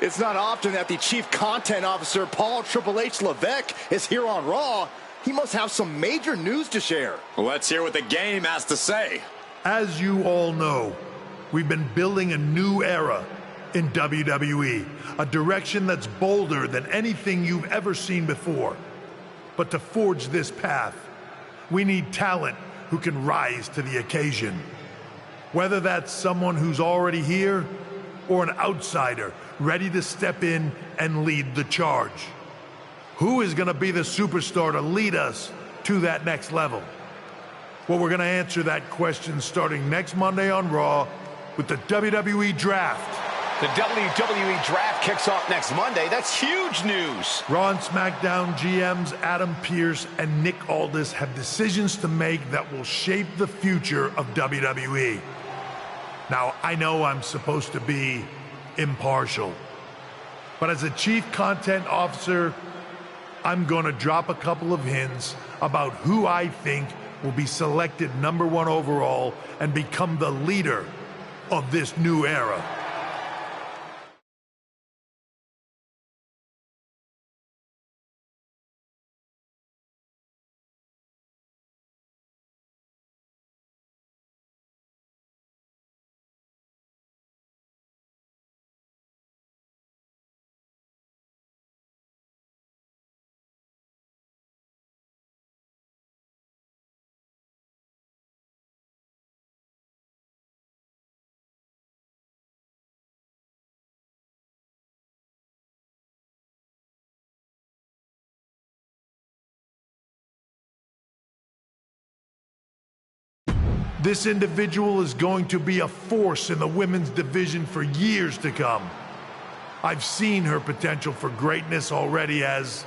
It's not often that the Chief Content Officer, Paul Triple H Levesque, is here on Raw. He must have some major news to share. Well, let's hear what the game has to say. As you all know, we've been building a new era in WWE, a direction that's bolder than anything you've ever seen before. But to forge this path, we need talent who can rise to the occasion. Whether that's someone who's already here or an outsider ready to step in and lead the charge. Who is going to be the superstar to lead us to that next level? Well, we're going to answer that question starting next Monday on Raw with the WWE Draft. The WWE Draft kicks off next Monday. That's huge news. Raw and SmackDown GMs Adam Pearce and Nick Aldis have decisions to make that will shape the future of WWE. Now, I know I'm supposed to be impartial, but as a Chief Content Officer, I'm going to drop a couple of hints about who I think will be selected #1 overall and become the leader of this new era. This individual is going to be a force in the women's division for years to come. I've seen her potential for greatness already as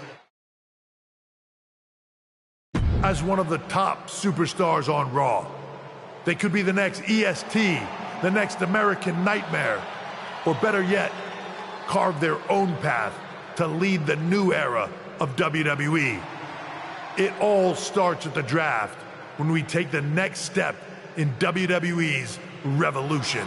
one of the top superstars on Raw. They could be the next EST, the next American Nightmare, or better yet, carve their own path to lead the new era of WWE. It all starts at the draft when we take the next step in WWE's revolution.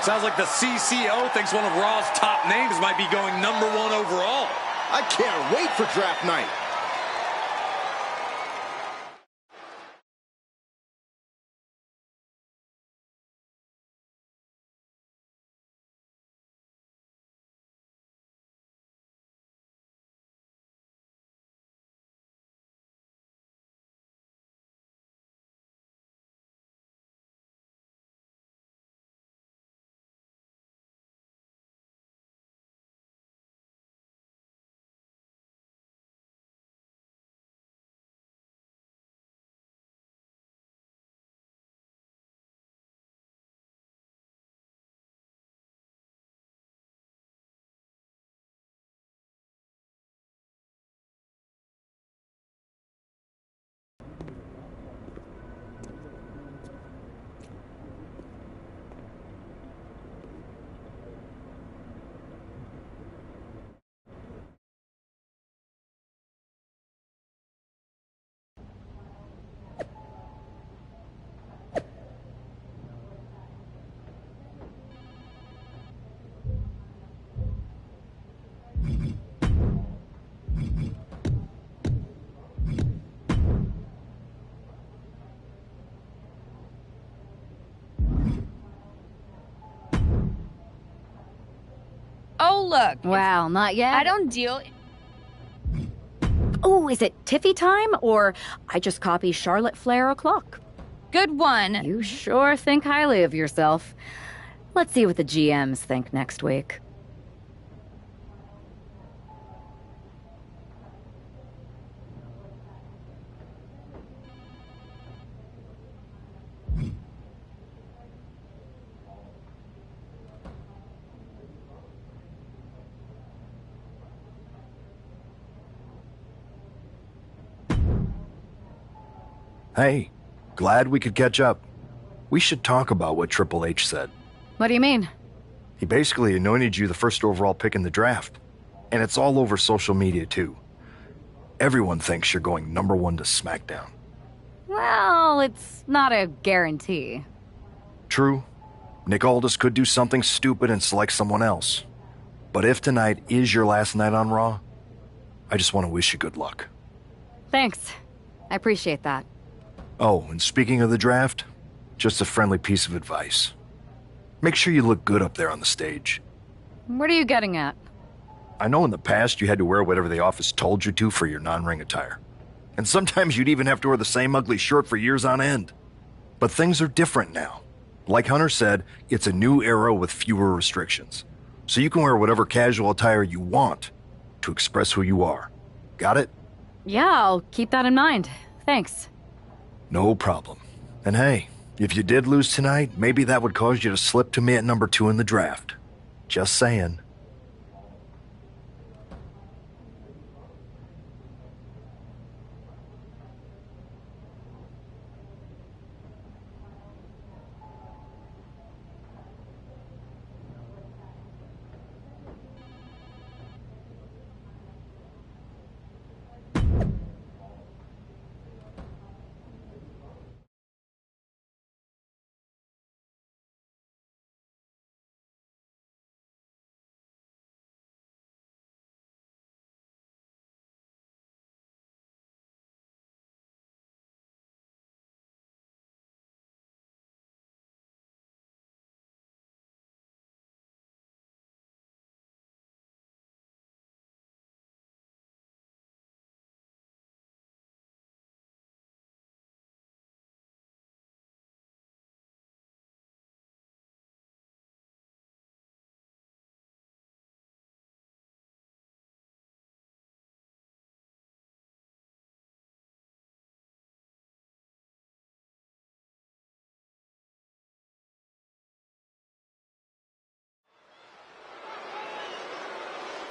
Sounds like the CCO thinks one of Raw's top names might be going #1 overall. I can't wait for draft night. Oh, look. Wow, not yet? I don't deal... Oh, is it Tiffy time? Or I just copy Charlotte Flair o'clock? Good one. You sure think highly of yourself. Let's see what the GMs think next week. Hey, glad we could catch up. We should talk about what Triple H said. What do you mean? He basically anointed you the first overall pick in the draft. And it's all over social media, too. Everyone thinks you're going #1 to SmackDown. Well, it's not a guarantee. True. Nick Aldis could do something stupid and select someone else. But if tonight is your last night on Raw, I just want to wish you good luck. Thanks. I appreciate that. Oh, and speaking of the draft, just a friendly piece of advice. Make sure you look good up there on the stage. What are you getting at? I know in the past you had to wear whatever the office told you to for your non-ring attire. And sometimes you'd even have to wear the same ugly shirt for years on end. But things are different now. Like Hunter said, it's a new era with fewer restrictions. So you can wear whatever casual attire you want to express who you are. Got it? Yeah, I'll keep that in mind. Thanks. No problem. And hey, if you did lose tonight, maybe that would cause you to slip to me at number 2 in the draft. Just saying.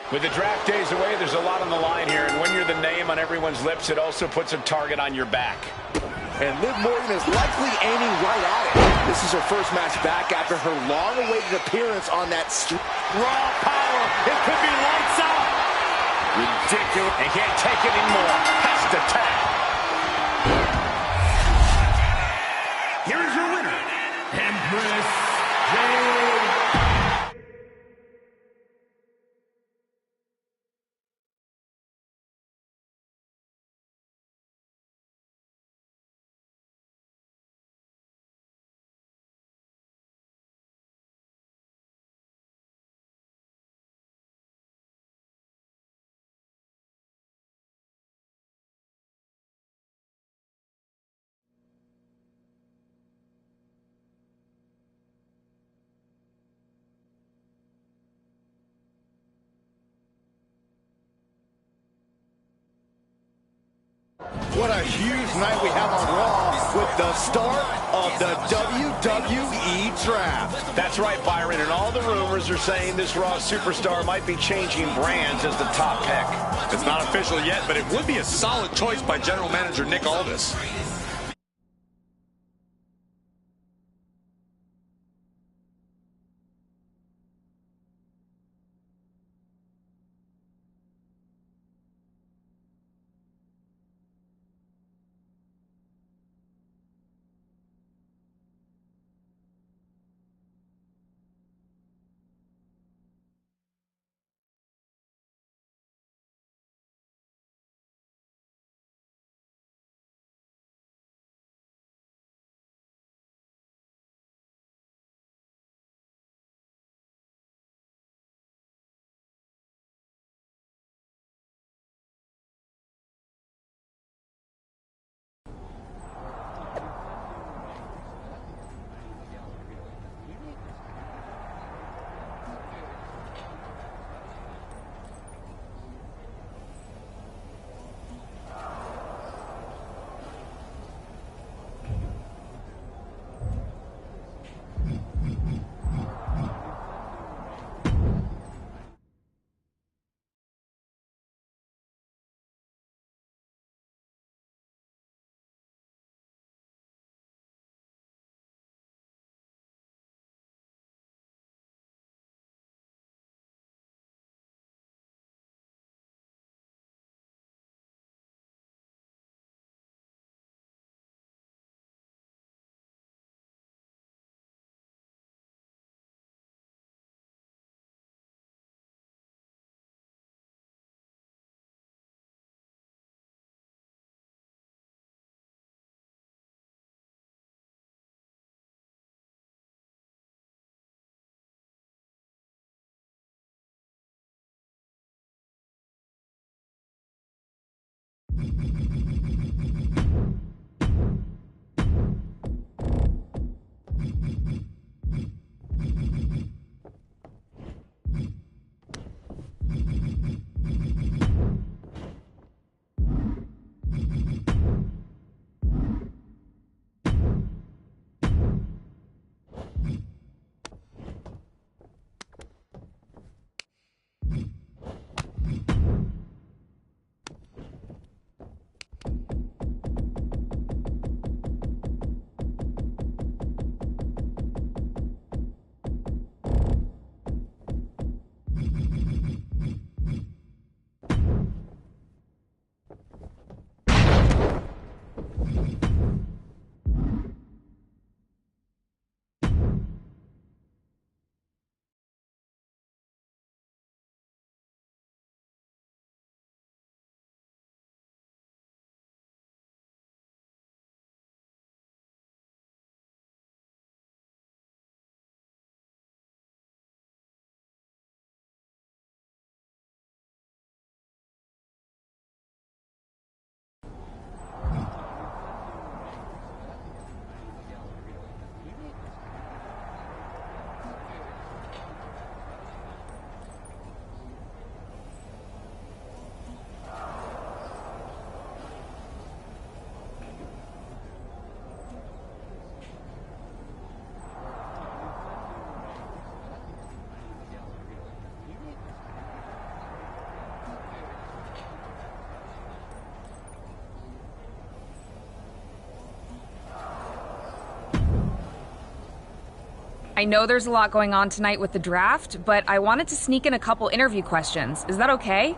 With the draft days away, there's a lot on the line here, and when you're the name on everyone's lips, it also puts a target on your back. And Liv Morgan is likely aiming right at it. This is her first match back after her long-awaited appearance on that Raw power. It could be lights out. Ridiculous. And can't take it anymore. Has to tap. Here is your winner, Empress J. What a huge night we have on Raw with the start of the WWE Draft. That's right, Byron, and all the rumors are saying this Raw superstar might be changing brands as the top pick. It's not official yet, but it would be a solid choice by General Manager Nick Aldis. I know there's a lot going on tonight with the draft, but I wanted to sneak in a couple interview questions. Is that okay?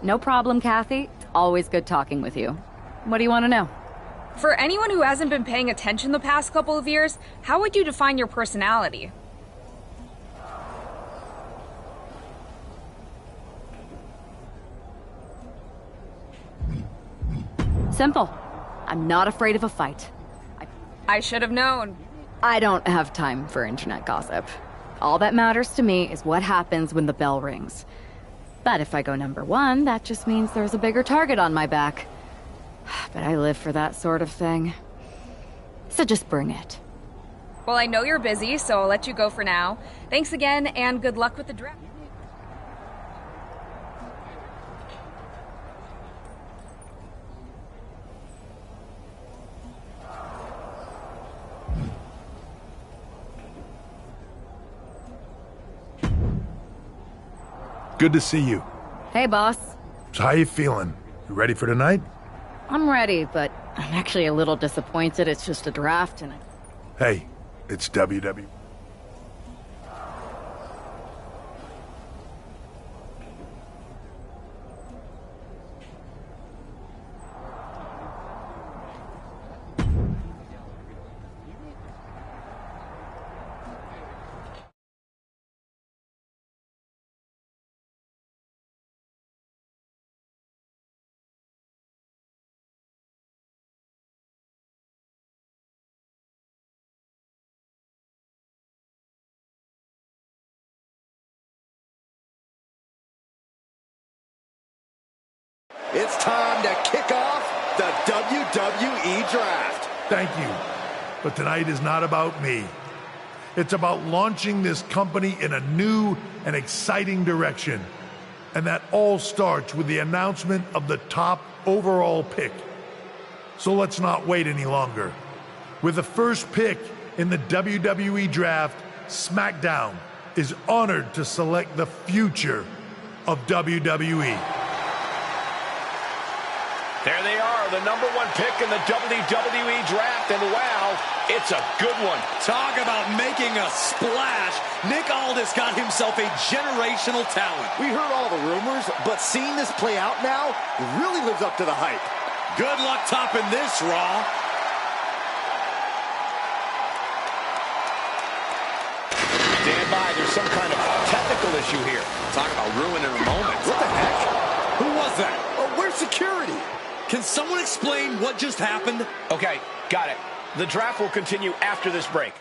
No problem, Kathy. It's always good talking with you. What do you want to know? For anyone who hasn't been paying attention the past couple of years, how would you define your personality? Simple. I'm not afraid of a fight. I should have known. I don't have time for internet gossip. All that matters to me is what happens when the bell rings. But if I go number one, that just means there's a bigger target on my back. But I live for that sort of thing. So just bring it. Well, I know you're busy, so I'll let you go for now. Thanks again, and good luck with the draft. Good to see you. Hey, boss. So how you feeling? You ready for tonight? I'm ready, but I'm actually a little disappointed. It's just a draft, and Hey, it's WWE. It's time to kick off the WWE Draft. Thank you. But tonight is not about me. It's about launching this company in a new and exciting direction. And that all starts with the announcement of the top overall pick. So let's not wait any longer. With the first pick in the WWE Draft, SmackDown is honored to select the future of WWE. There they are, the number one pick in the WWE Draft, and wow, it's a good one. Talk about making a splash. Nick Aldis got himself a generational talent. We heard all the rumors, but seeing this play out now really lives up to the hype. Good luck topping this, Raw. Stand by, there's some kind of technical issue here. Talk about ruining a moment. What the heck? Who was that? Oh, where's security? Can someone explain what just happened? Okay, got it. The draft will continue after this break.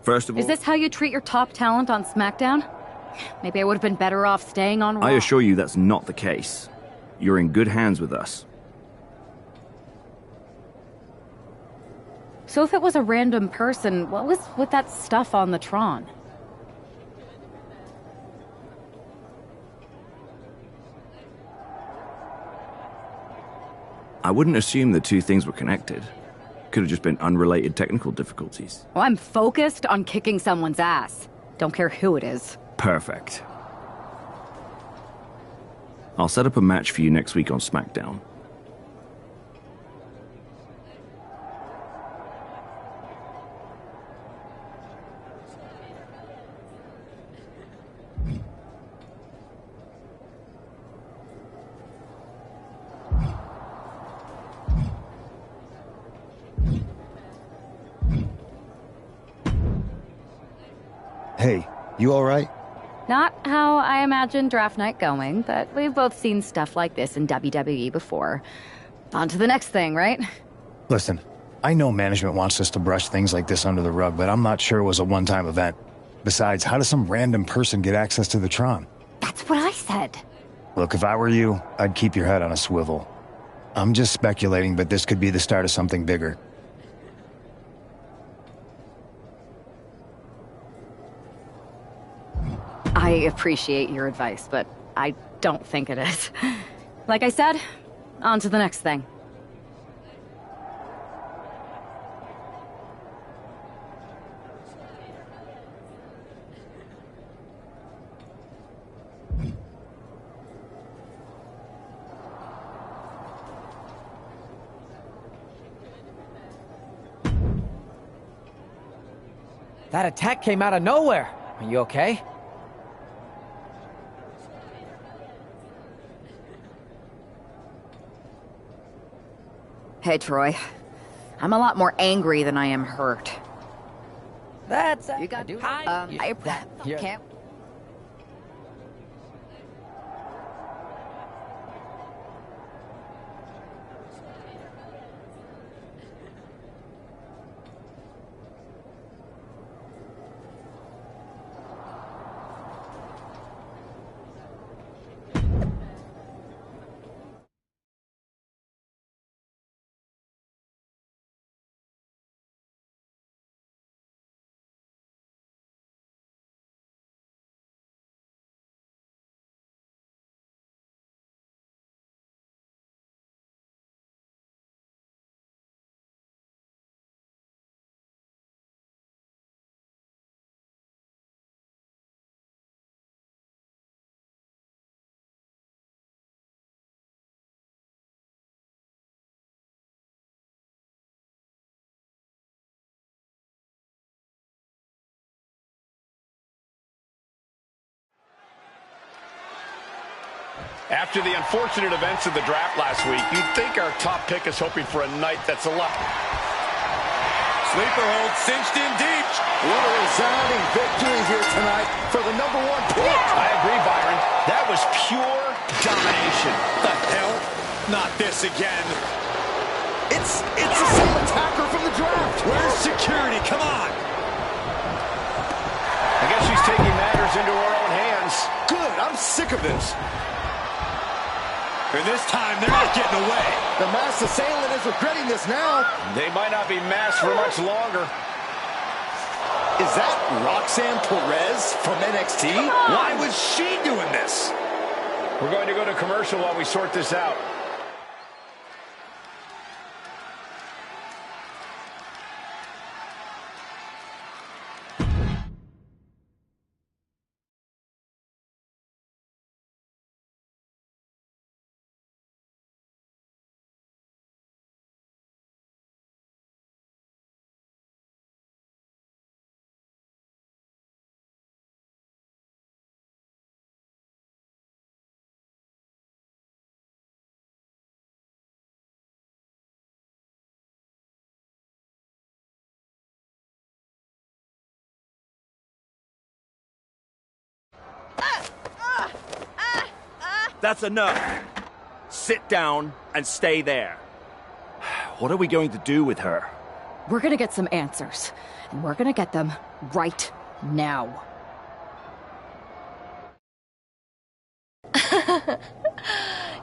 First of all, is this how you treat your top talent on SmackDown? Maybe I would have been better off staying on Raw. I assure you that's not the case. You're in good hands with us. So if it was a random person, what was with that stuff on the Tron? I wouldn't assume the two things were connected. Could have just been unrelated technical difficulties. Well, I'm focused on kicking someone's ass. Don't care who it is. Perfect. I'll set up a match for you next week on SmackDown. Hey, you alright? Not how I imagined draft night going, but we've both seen stuff like this in WWE before. On to the next thing, right? Listen, I know management wants us to brush things like this under the rug, but I'm not sure it was a one-time event. Besides, how does some random person get access to the Tron? That's what I said. Look, if I were you, I'd keep your head on a swivel. I'm just speculating, but this could be the start of something bigger. I appreciate your advice, but I don't think it is. Like I said, on to the next thing. That attack came out of nowhere. Are you okay? Hey, Troy. I'm a lot more angry than I am hurt. That's... You got... I can't... After the unfortunate events of the draft last week, you'd think our top pick is hoping for a night that's a lot. Sleeper hold cinched in deep. What a resounding victory here tonight for the #1 pick. I agree, Byron. That was pure domination. The hell? Not this again. It's the same attacker from the draft. Where's security? Come on. I guess she's taking matters into her own hands. Good. I'm sick of this. And this time, they're not getting away. The masked assailant is regretting this now. They might not be masked for much longer. Is that Roxanne Perez from NXT? Why was she doing this? We're going to go to commercial while we sort this out. That's enough. Sit down and stay there. What are we going to do with her? We're gonna get some answers, and we're gonna get them right now.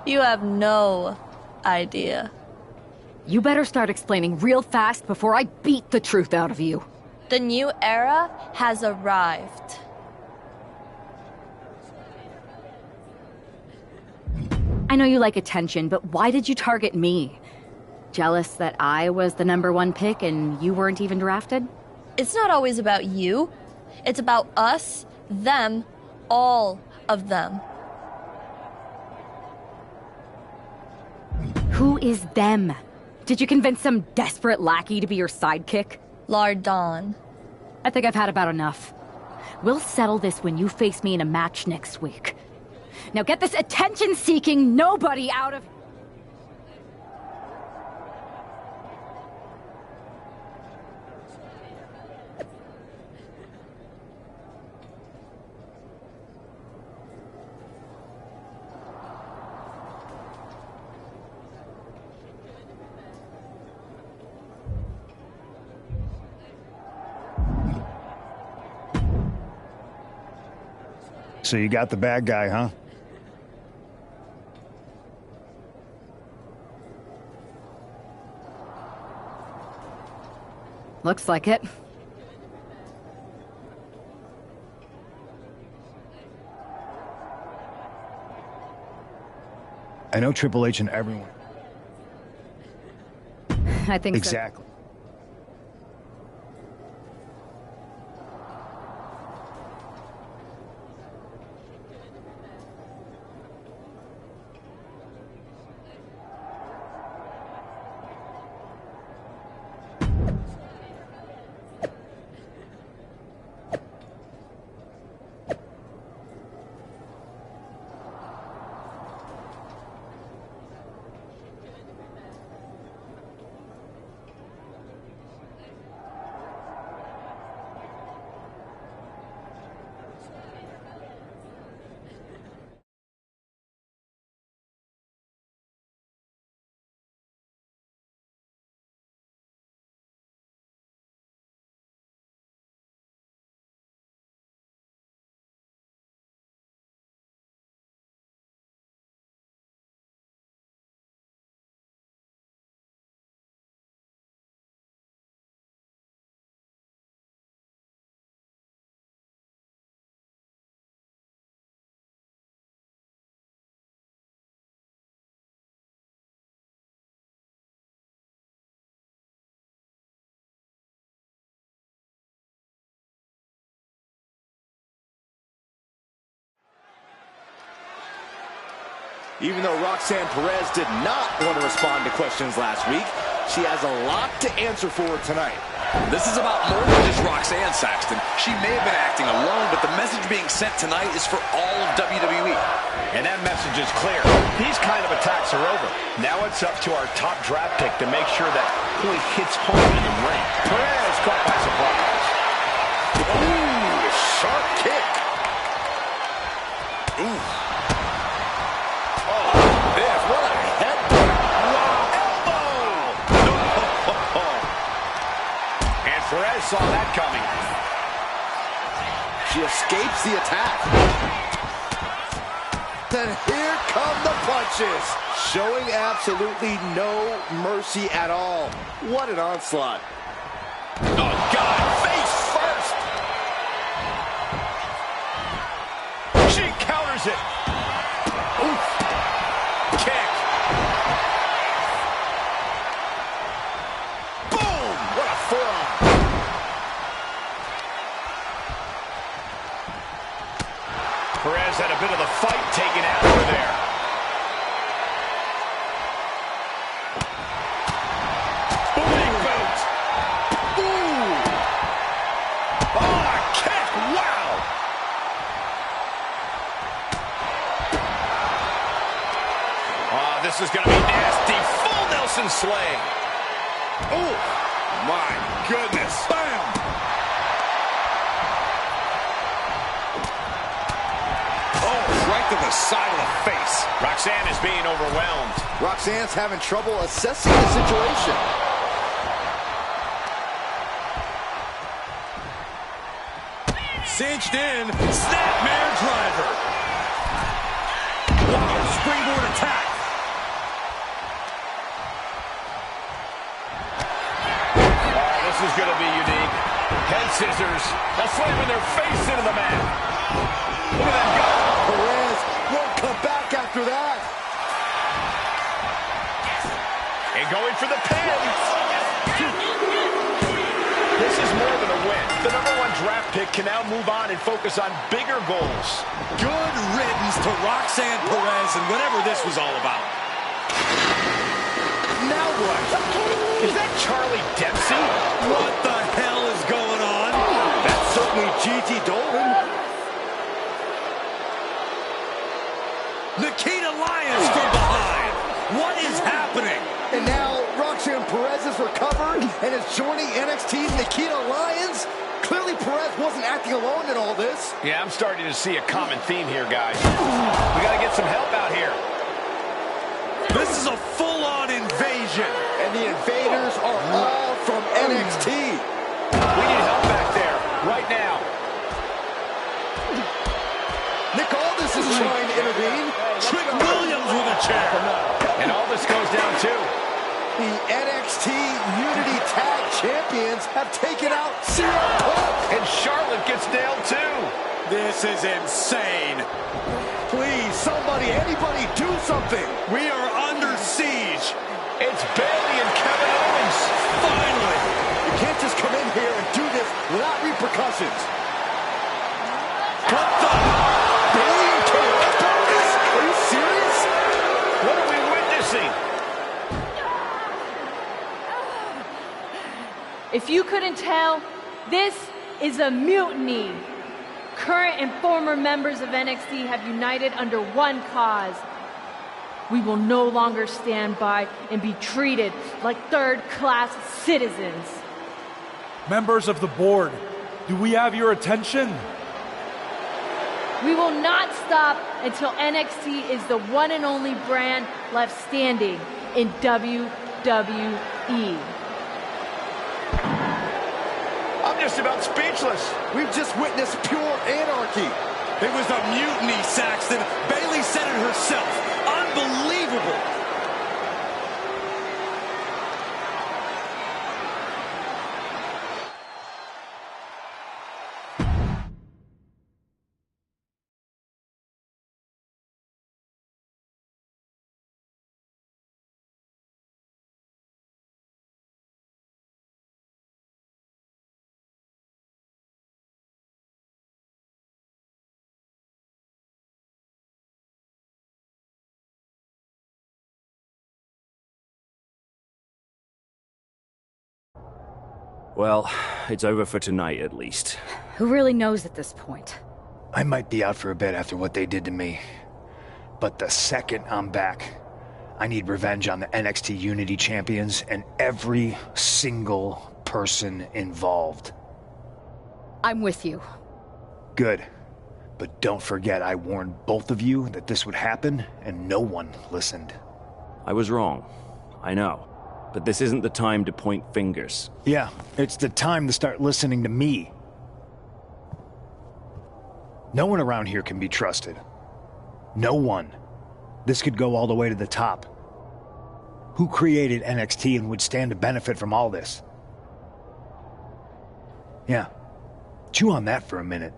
You have no idea. You better start explaining real fast before I beat the truth out of you. The new era has arrived. I know you like attention, but why did you target me? Jealous that I was the #1 pick and you weren't even drafted? It's not always about you. It's about us, them, all of them. Who is them? Did you convince some desperate lackey to be your sidekick? Lardon. I think I've had about enough. We'll settle this when you face me in a match next week. Now get this attention-seeking nobody out of... So you got the bad guy, huh? Looks like it. I know Triple H and everyone. I think so. Exactly. Even though Roxanne Perez did not want to respond to questions last week, she has a lot to answer for tonight. This is about more than just Roxanne, Saxton. She may have been acting alone, but the message being sent tonight is for all of WWE. And that message is clear. These kind of attacks are over. Now it's up to our top draft pick to make sure that he hits home in the ring. Perez caught by surprise. Ooh, sharp kick. Ooh. What a headbutt. Wow, elbow. And Perez saw that coming. She escapes the attack. Then here come the punches. Showing absolutely no mercy at all. What an onslaught. Oh, God, face first. She counters it. Oof. Kick. Boom! What a forearm. Perez had a bit of the fight taken out of her there. Booming boot. Ooh. Oh, a kick. Wow. This is going to be nasty. Full Nelson slaying. Oh, my goodness. Bam. Oh, right to the side of the face. Roxanne is being overwhelmed. Roxanne's having trouble assessing the situation. Cinched in. Snapmare driver. Wow, springboard attack. This is going to be unique. Head scissors. Now slamming their face into the mat. Look at that go. Perez won't come back after that. And going for the pin. This is more than a win. The #1 draft pick can now move on and focus on bigger goals. Good riddance to Roxanne Perez and whatever this was all about. Now what? Is that Charlie Dempsey? What the hell is going on? That's certainly Gigi Dolan. Nikita Lyons from behind. What is happening? And now Roxanne Perez has recovered and is joining NXT's Nikita Lyons. Clearly Perez wasn't acting alone in all this. Yeah, I'm starting to see a common theme here, guys. We got to get some help out here. This is a full-on invasion. And the invaders are all from NXT. We need help back there, right now. intervene. Trick Williams with a chair. And all this goes down too. The NXT Unity Tag Champions have taken out CM Punk. And Charlotte gets nailed too. This is insane. Please, somebody, anybody, do something. We are under siege. It's Bayley and Kevin Owens. Finally. You can't just come in here and do this without repercussions. What the? Bayley and KO doing this? Are you serious? What are we witnessing? If you couldn't tell, this is a mutiny. Current and former members of NXT have united under one cause. We will no longer stand by and be treated like third-class citizens. Members of the board, do we have your attention? We will not stop until NXT is the one and only brand left standing in WWE. I'm just about speechless. We've just witnessed pure anarchy. It was a mutiny, Saxton. Bayley said it herself. Unbelievable. Well, it's over for tonight, at least. Who really knows at this point? I might be out for a bit after what they did to me. But the second I'm back, I need revenge on the NXT Unity Champions and every single person involved. I'm with you. Good. But don't forget I warned both of you that this would happen, and no one listened. I was wrong. I know. But this isn't the time to point fingers. Yeah, it's the time to start listening to me. No one around here can be trusted. No one. This could go all the way to the top. Who created NXT and would stand to benefit from all this? Yeah. Chew on that for a minute.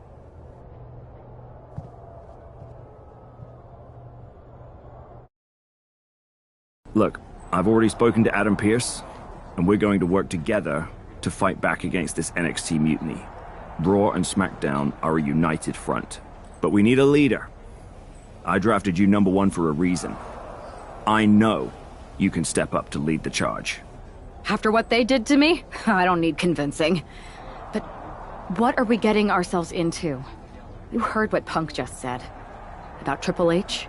Look, I've already spoken to Adam Pearce, and we're going to work together to fight back against this NXT mutiny. Raw and SmackDown are a united front. But we need a leader. I drafted you #1 for a reason. I know you can step up to lead the charge. After what they did to me, I don't need convincing. But what are we getting ourselves into? You heard what Punk just said. About Triple H?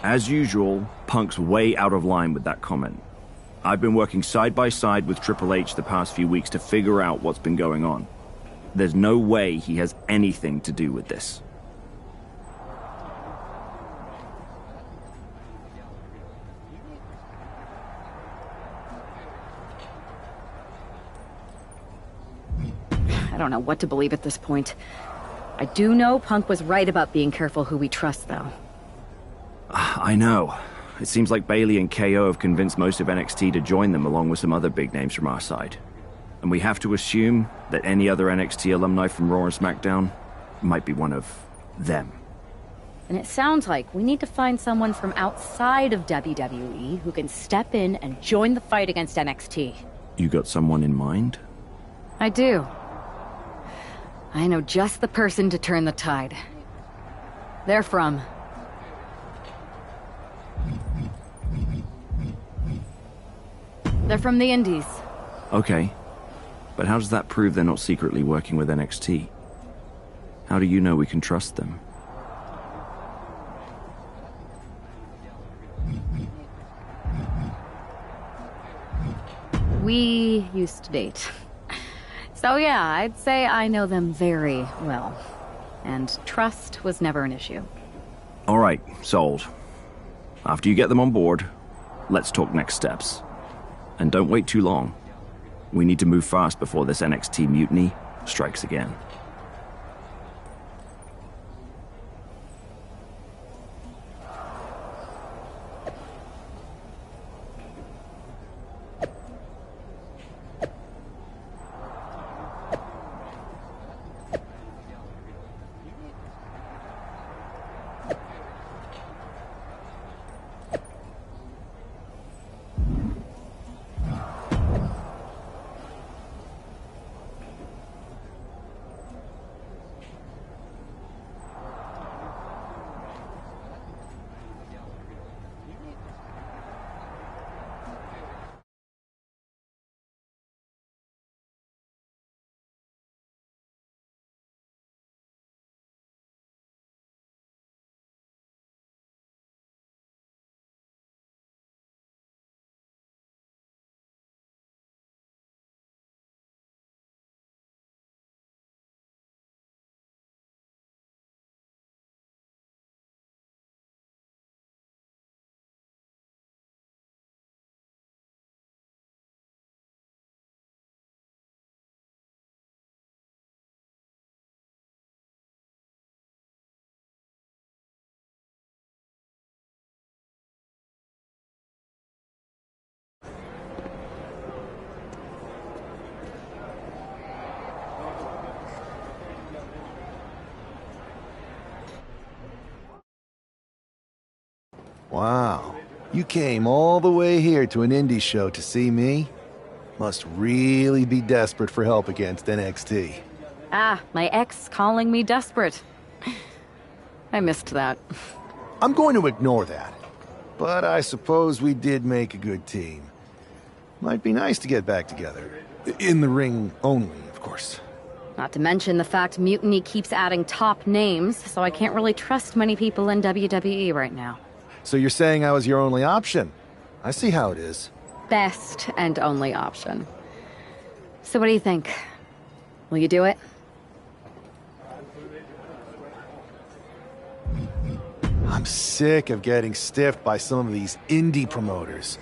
As usual, Punk's way out of line with that comment. I've been working side by side with Triple H the past few weeks to figure out what's been going on. There's no way he has anything to do with this. I don't know what to believe at this point. I do know Punk was right about being careful who we trust, though. I know. It seems like Bayley and KO have convinced most of NXT to join them along with some other big names from our side. And we have to assume that any other NXT alumni from Raw and SmackDown might be one of them. And it sounds like we need to find someone from outside of WWE who can step in and join the fight against NXT. You got someone in mind? I do. I know just the person to turn the tide. They're from... They're from the Indies. Okay. But how does that prove they're not secretly working with NXT? How do you know we can trust them? We used to date. So yeah, I'd say I know them very well. And trust was never an issue. All right, sold. After you get them on board, let's talk next steps. And don't wait too long. We need to move fast before this NXT mutiny strikes again. Wow. You came all the way here to an indie show to see me? Must really be desperate for help against NXT. Ah, my ex calling me desperate. I missed that. I'm going to ignore that. But I suppose we did make a good team. Might be nice to get back together. In the ring only, of course. Not to mention the fact Mutiny keeps adding top names, so I can't really trust many people in WWE right now. So you're saying I was your only option? I see how it is. Best and only option. So what do you think? Will you do it? I'm sick of getting stiffed by some of these indie promoters.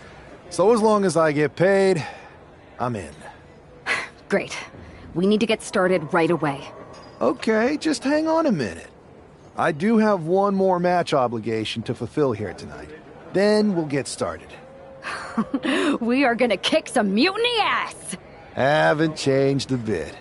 So as long as I get paid, I'm in. Great. We need to get started right away. Okay, just hang on a minute. I do have one more match obligation to fulfill here tonight. Then we'll get started. We are gonna kick some mutiny ass! Haven't changed a bit.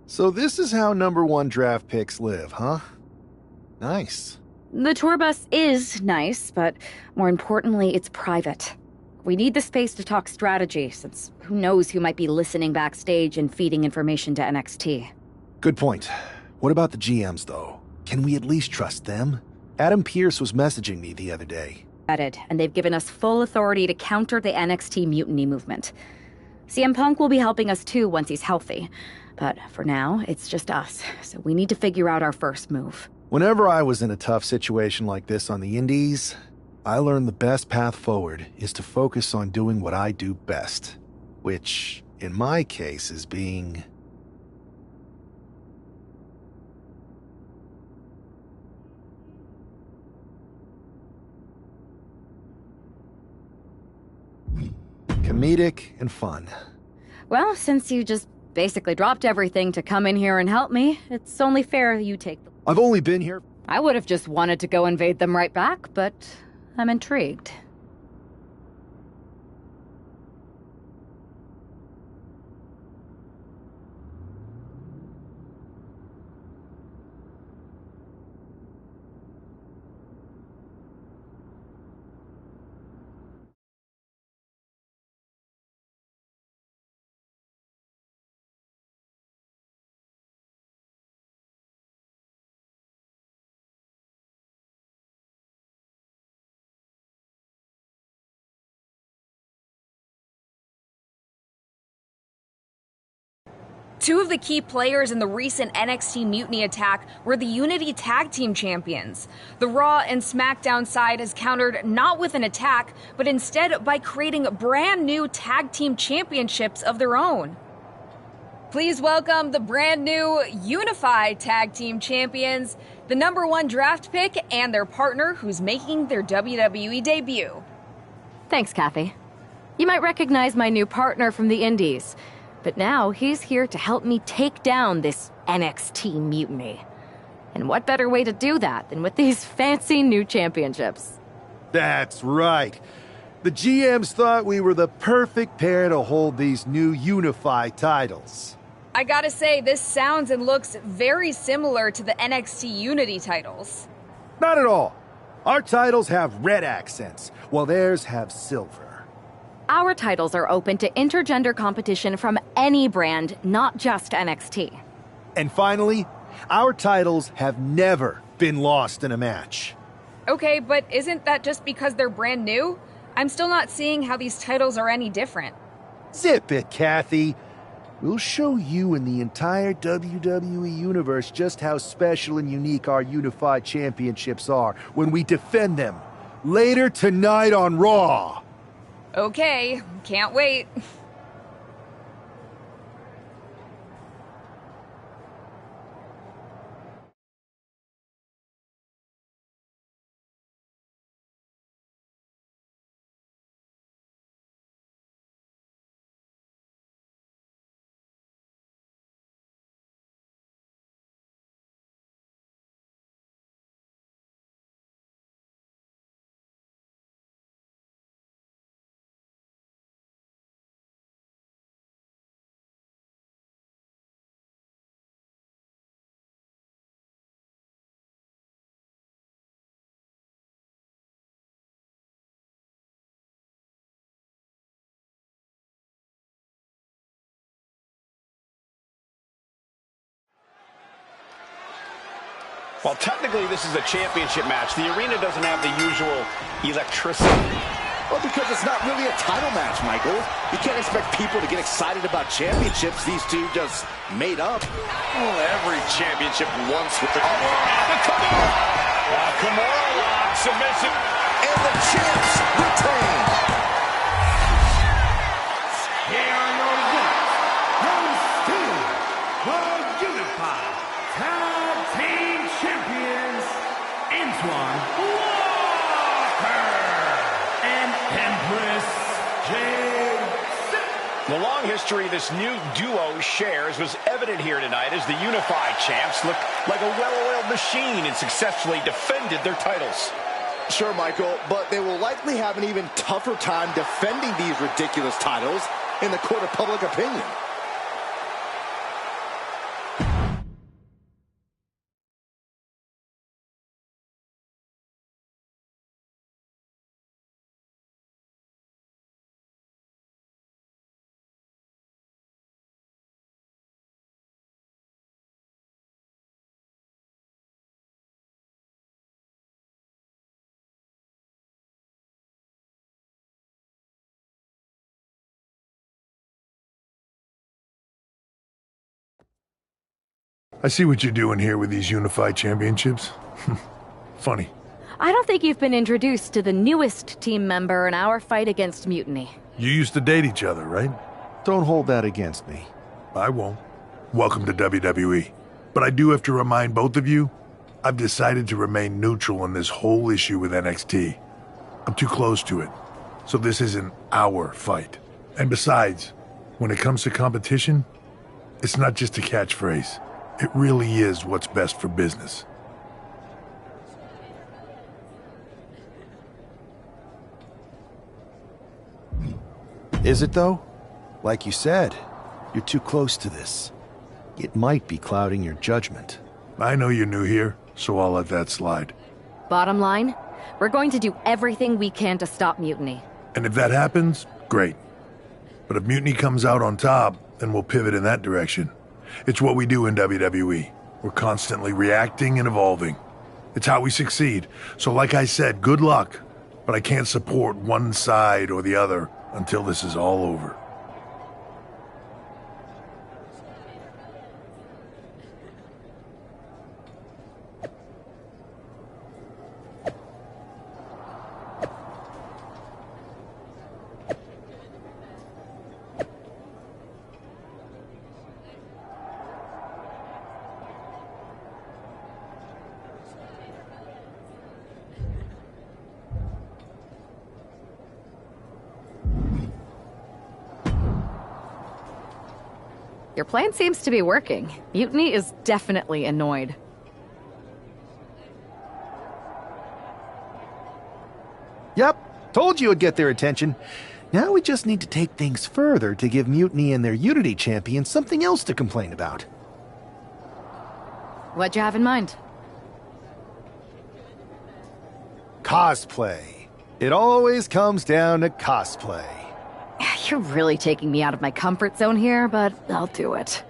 So this is how #1 draft picks live, huh? Nice. The tour bus is nice, but more importantly, it's private. We need the space to talk strategy, since who knows who might be listening backstage and feeding information to NXT. Good point. What about the GMs, though? Can we at least trust them? Adam Pearce was messaging me the other day. And they've given us full authority to counter the NXT mutiny movement. CM Punk will be helping us too once he's healthy. But for now, it's just us, so we need to figure out our first move. Whenever I was in a tough situation like this on the Indies, I learned the best path forward is to focus on doing what I do best. Which, in my case, is being... comedic and fun. Well, since you just basically dropped everything to come in here and help me, it's only fair you take the... I've only been here... I would have just wanted to go invade them right back, but I'm intrigued. Two of the key players in the recent NXT Mutiny attack were the Unity Tag Team Champions. The Raw and SmackDown side has countered not with an attack, but instead by creating brand new Tag Team Championships of their own. Please welcome the brand new Unified Tag Team Champions, the #1 draft pick, and their partner who's making their WWE debut. Thanks, Kathy. You might recognize my new partner from the Indies. But now he's here to help me take down this NXT mutiny. And what better way to do that than with these fancy new championships? That's right. The GMs thought we were the perfect pair to hold these new unified titles. I gotta say, this sounds and looks very similar to the NXT Unity titles. Not at all. Our titles have red accents, while theirs have silver. Our titles are open to intergender competition from any brand, not just NXT. And finally, our titles have never been lost in a match. Okay, but isn't that just because they're brand new? I'm still not seeing how these titles are any different. Zip it, Kathy. We'll show you and the entire WWE Universe just how special and unique our unified championships are when we defend them later tonight on Raw. Okay, can't wait. Well, technically, this is a championship match. The arena doesn't have the usual electricity. Well, because it's not really a title match, Michael. You can't expect people to get excited about championships these two just made up. Well, every championship once with the Kimura. Kimura lock, submission. And the champs retain. Here are your winners, those two, the Unified Tag Team Champions, Antoine Walker and Empress J. The long history this new duo shares was evident here tonight as the Unified Champs looked like a well-oiled machine and successfully defended their titles. Sure, Michael, but they will likely have an even tougher time defending these ridiculous titles in the court of public opinion. I see what you're doing here with these unified championships. Funny. I don't think you've been introduced to the newest team member in our fight against Mutiny. You used to date each other, right? Don't hold that against me. I won't. Welcome to WWE. But I do have to remind both of you, I've decided to remain neutral in this whole issue with NXT. I'm too close to it. So this isn't our fight. And besides, when it comes to competition, it's not just a catchphrase. It really is what's best for business. Is it, though? Like you said, you're too close to this. It might be clouding your judgment. I know you're new here, so I'll let that slide. Bottom line, we're going to do everything we can to stop Mutiny. And if that happens, great. But if Mutiny comes out on top, then we'll pivot in that direction. It's what we do in WWE. We're constantly reacting and evolving. It's how we succeed. So like I said, good luck. But I can't support one side or the other until this is all over. Your plan seems to be working. Mutiny is definitely annoyed. Yep, told you it'd get their attention. Now we just need to take things further to give Mutiny and their Unity champion something else to complain about. What'd you have in mind? Cosplay. It always comes down to cosplay. You're really taking me out of my comfort zone here, but I'll do it.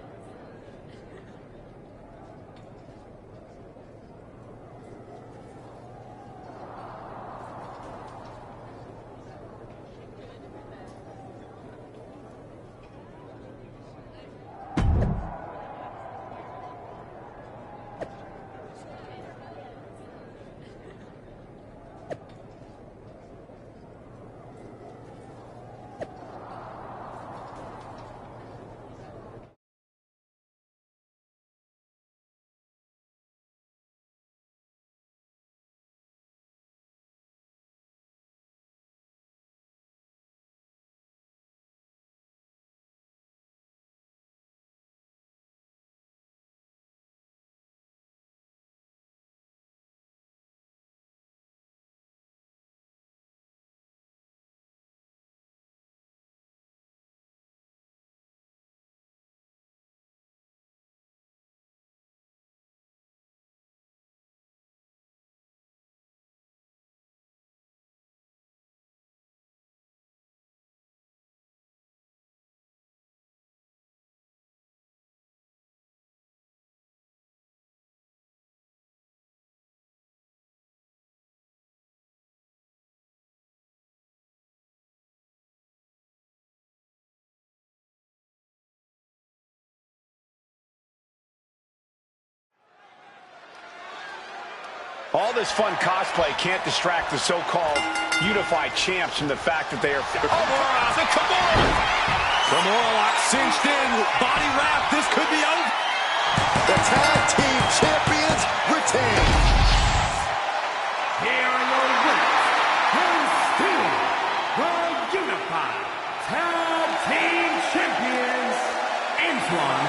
All this fun cosplay can't distract the so-called unified champs from the fact that they are... Kimura lock cinched in, body wrap, this could be over. The tag team champions retain. Here are your winners, and still the unified tag team champions, Antoine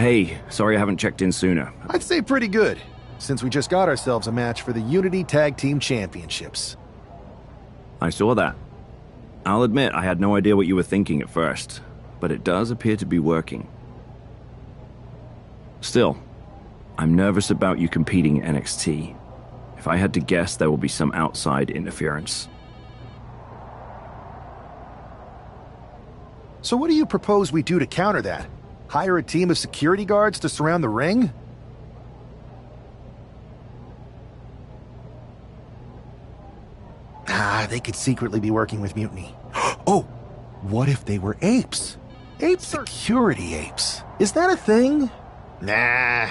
Hey, sorry I haven't checked in sooner. I'd say pretty good, since we just got ourselves a match for the Unity Tag Team Championships. I saw that. I'll admit I had no idea what you were thinking at first, but it does appear to be working. Still, I'm nervous about you competing in NXT. If I had to guess, there will be some outside interference. So what do you propose we do to counter that? Hire a team of security guards to surround the ring? They could secretly be working with Mutiny. Oh, what if they were apes? Security apes. Is that a thing? Nah,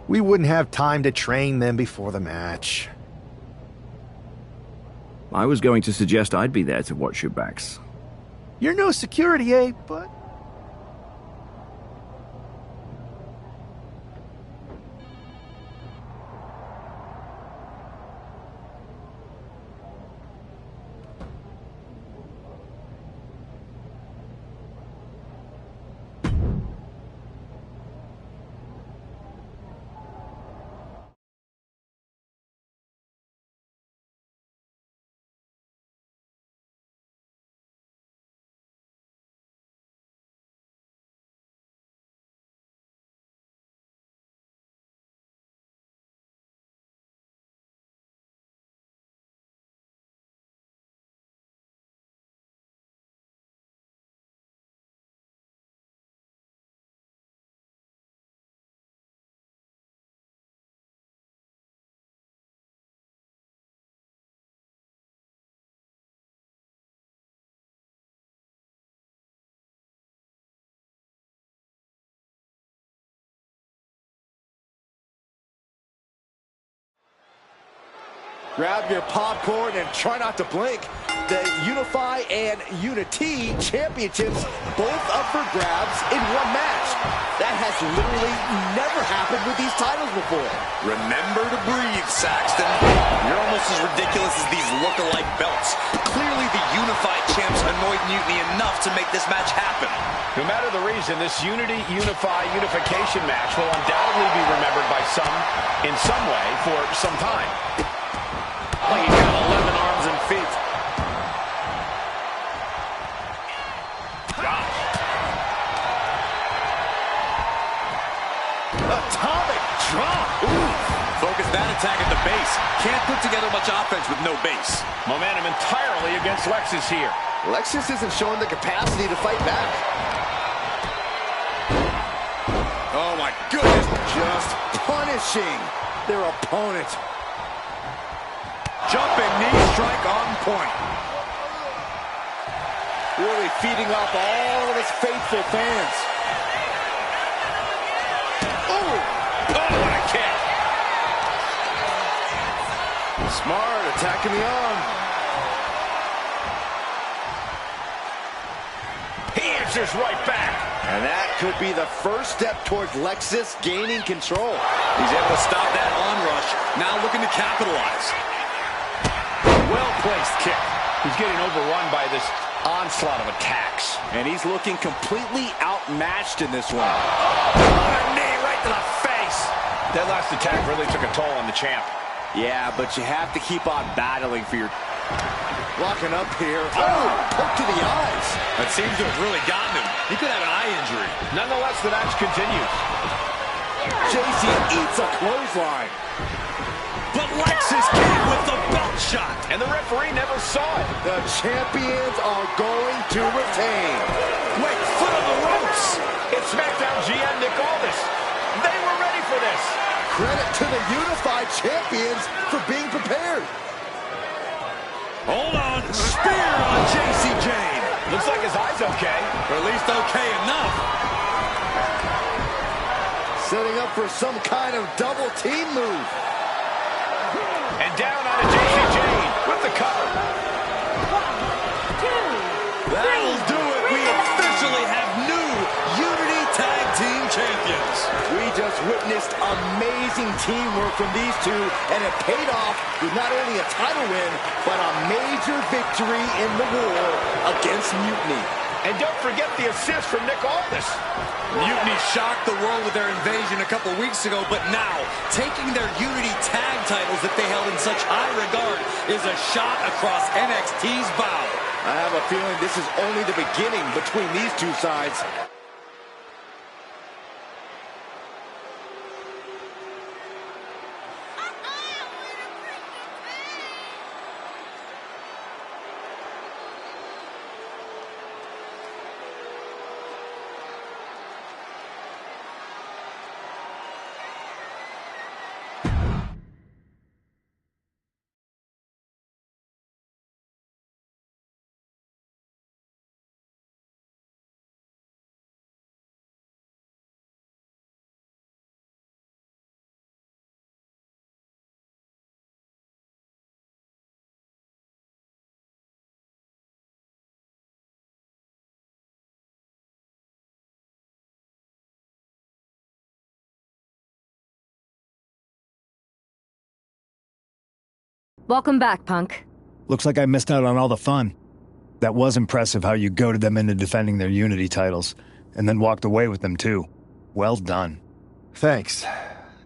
we wouldn't have time to train them before the match. I was going to suggest I'd be there to watch your backs. You're no security ape, but... Grab your popcorn and try not to blink. The Unify and Unity Championships both up for grabs in one match. That has literally never happened with these titles before. Remember to breathe, Saxton. You're almost as ridiculous as these look-alike belts. Clearly the Unified champs annoyed Mutiny enough to make this match happen. No matter the reason, this unification match will undoubtedly be remembered by some in some way for some time. Oh, he's got 11 arms and feet. Atomic drop. Ooh. Focus that attack at the base. Can't put together much offense with no base. Momentum entirely against Lexus here. Lexus isn't showing the capacity to fight back. Oh my goodness. Just punishing their opponent. Jumping knee strike on point. Really feeding off all of his faithful fans. Oh, what a kick. Smart, attacking the arm. He answers right back. And that could be the first step towards Lexus gaining control. He's able to stop that onrush. Now looking to capitalize. Well-placed kick. He's getting overrun by this onslaught of attacks. And he's looking completely outmatched in this one. What a knee right to the face. That last attack really took a toll on the champ. Yeah, but you have to keep on battling for your... Locking up here. Oh, poke to the eyes. That seems to have really gotten him. He could have an eye injury. Nonetheless, the match continues. JC eats a clothesline. But Lexus came with the belt shot. And the referee never saw it. The champions are going to retain. Wait, foot on the ropes. It's SmackDown GM Nick Aldis. They were ready for this. Credit to the Unified Champions for being prepared. Hold on. Spear on JC Jane. Looks like his eye's okay. Or at least okay enough. Setting up for some kind of double team move. And down on a JC Jane with the cover. 1, 2, That'll do it. We officially have new Unity Tag Team Champions. We just witnessed amazing teamwork from these two, and it paid off with not only a title win, but a major victory in the war against Mutiny. And don't forget the assist from Nick Aldis. Mutiny shocked the world with their invasion a couple weeks ago, but now, taking their Unity tag titles that they held in such high regard is a shot across NXT's bow. I have a feeling this is only the beginning between these two sides. Welcome back, Punk. Looks like I missed out on all the fun. That was impressive how you goaded them into defending their Unity titles, and then walked away with them too. Well done. Thanks.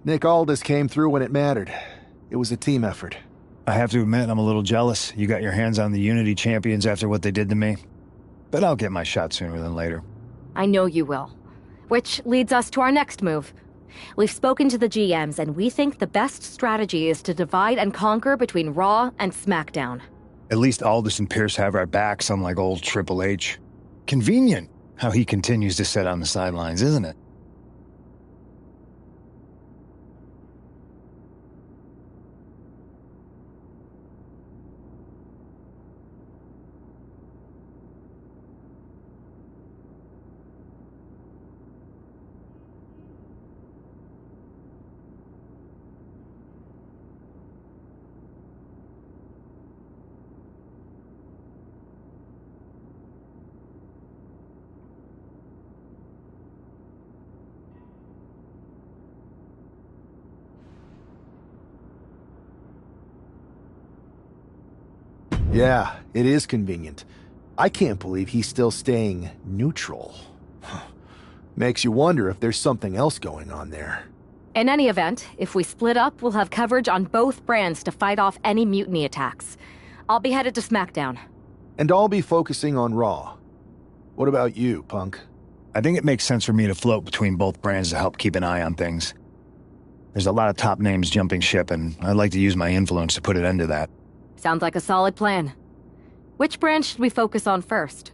Nick Aldis came through when it mattered. It was a team effort. I have to admit, I'm a little jealous. You got your hands on the Unity champions after what they did to me. But I'll get my shot sooner than later. I know you will. Which leads us to our next move. We've spoken to the GMs, and we think the best strategy is to divide and conquer between Raw and SmackDown. At least Aldis and Pierce have our backs, unlike old Triple H. Convenient how he continues to sit on the sidelines, isn't it? Yeah, it is convenient. I can't believe he's still staying neutral. Makes you wonder if there's something else going on there. In any event, if we split up, we'll have coverage on both brands to fight off any mutiny attacks. I'll be headed to SmackDown. And I'll be focusing on Raw. What about you, Punk? I think it makes sense for me to float between both brands to help keep an eye on things. There's a lot of top names jumping ship, and I'd like to use my influence to put an end to that. Sounds like a solid plan. Which brand should we focus on first?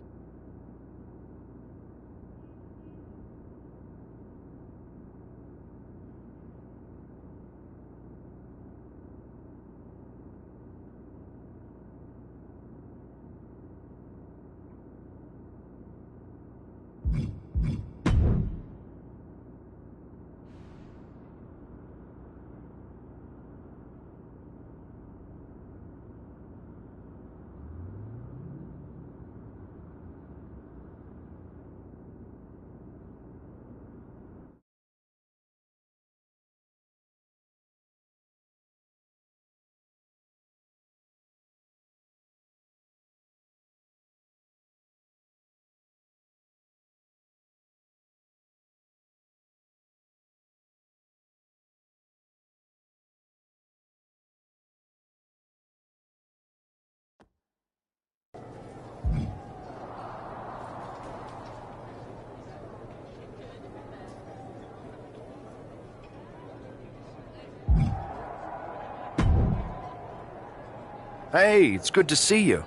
Hey, it's good to see you.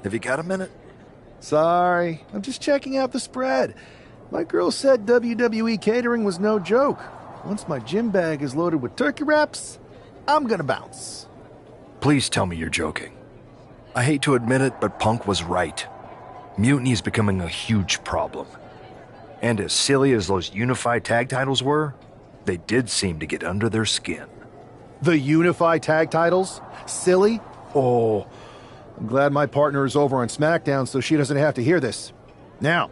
Have you got a minute? Sorry, I'm just checking out the spread. My girl said WWE catering was no joke. Once my gym bag is loaded with turkey wraps, I'm gonna bounce. Please tell me you're joking. I hate to admit it, but Punk was right. Mutiny is becoming a huge problem. And as silly as those unified tag titles were, they did seem to get under their skin. The unified tag titles? Silly? Oh, I'm glad my partner is over on SmackDown so she doesn't have to hear this. Now,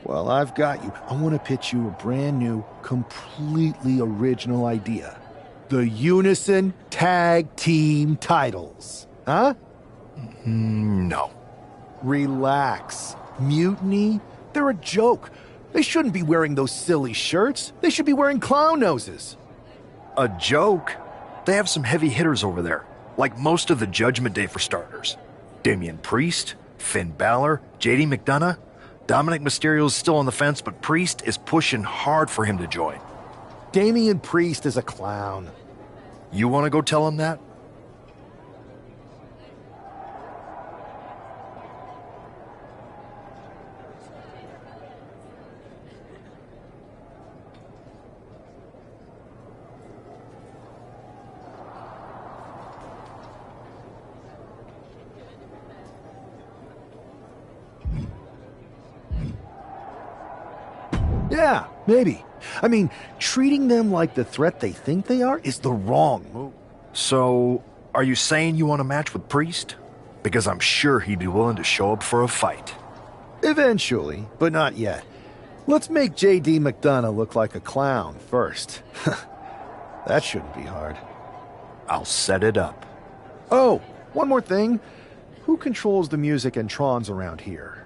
while I've got you, I want to pitch you a brand new, completely original idea. The Unison Tag Team titles. Huh? No. Relax. Mutiny? They're a joke. They shouldn't be wearing those silly shirts. They should be wearing clown noses. A joke? They have some heavy hitters over there, like most of the Judgment Day for starters. Damian Priest, Finn Balor, JD McDonough. Dominic Mysterio's still on the fence, but Priest is pushing hard for him to join. Damian Priest is a clown. You want to go tell him that? Yeah, maybe. I mean, treating them like the threat they think they are is the wrong move. So, are you saying you want a match with Priest? Because I'm sure he'd be willing to show up for a fight. Eventually, but not yet. Let's make JD McDonough look like a clown first. That shouldn't be hard. I'll set it up. Oh, one more thing. Who controls the music and Trons around here?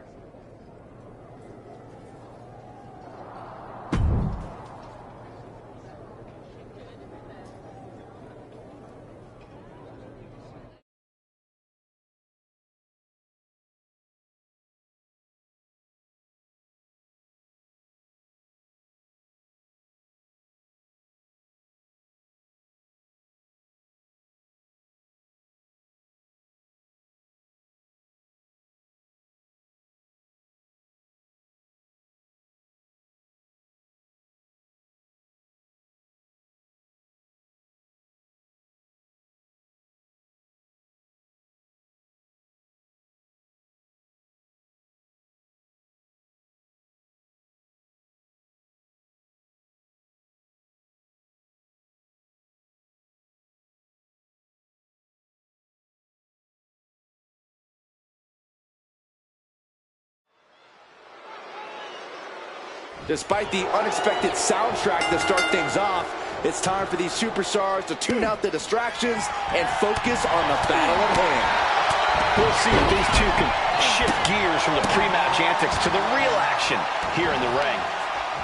Despite the unexpected soundtrack to start things off, it's time for these superstars to tune out the distractions and focus on the battle at hand. We'll see if these two can shift gears from the pre-match antics to the real action here in the ring.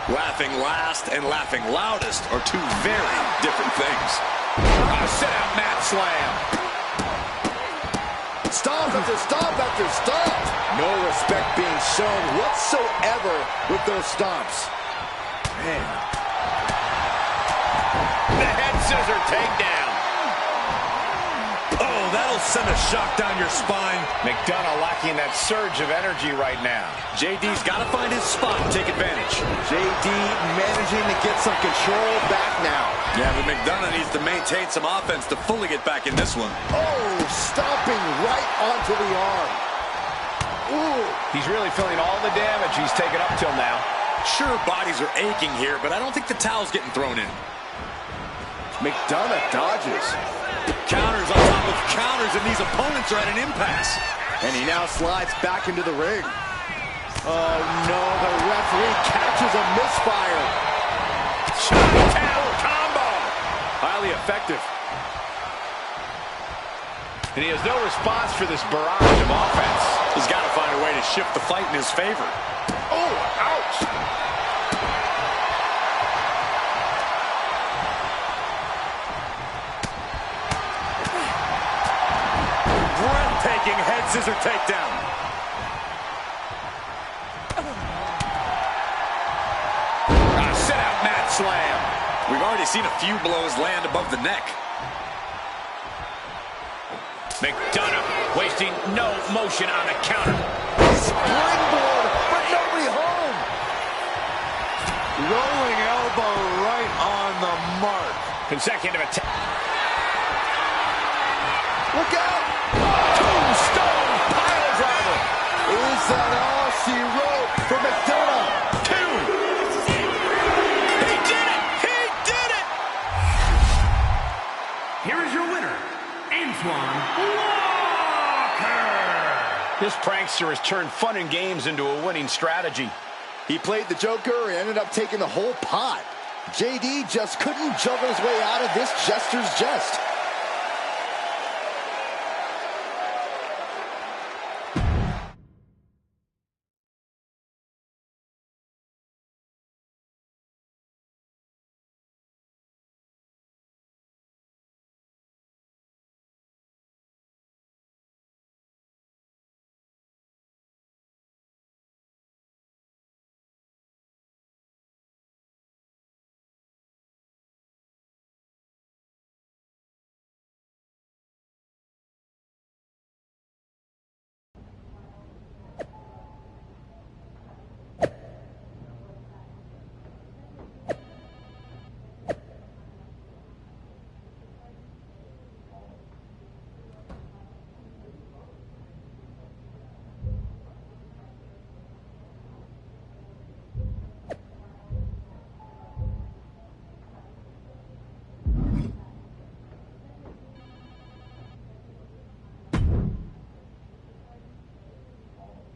Laughing last and laughing loudest are two very different things. Sit-out mat slam. Stomp after stomp after stomp. No respect being shown whatsoever with those stomps. Man. The head scissor takedown. Oh, that'll send a shock down your spine. McDonough lacking that surge of energy right now. JD's got to find his spot and take advantage. JD managing to get some control back now. Yeah, but McDonough needs to maintain some offense to fully get back in this one. Oh, stomping right onto the arm. Ooh. He's really feeling all the damage he's taken up till now. Sure, bodies are aching here, but I don't think the towel's getting thrown in. McDonough dodges. Counters on top of counters, and these opponents are at an impasse. And he now slides back into the ring. Oh, no, the referee catches a misfire. Tower combo. Highly effective. And he has no response for this barrage of offense. He's got to find a way to shift the fight in his favor. Oh, ouch. Breathtaking head scissor takedown. Sit-out mat slam. We've already seen a few blows land above the neck. McDonough wasting no motion on the counter. Springboard, but nobody home. Rolling elbow right on the mark. Consecutive attack. Look out. Tombstone pile driver. Is that all she wrote for McDonough? Two. He did it. He did it. Here is your winner, Antoine Walker. This prankster has turned fun and games into a winning strategy. He played the Joker and ended up taking the whole pot. JD just couldn't juggle his way out of this jester's jest.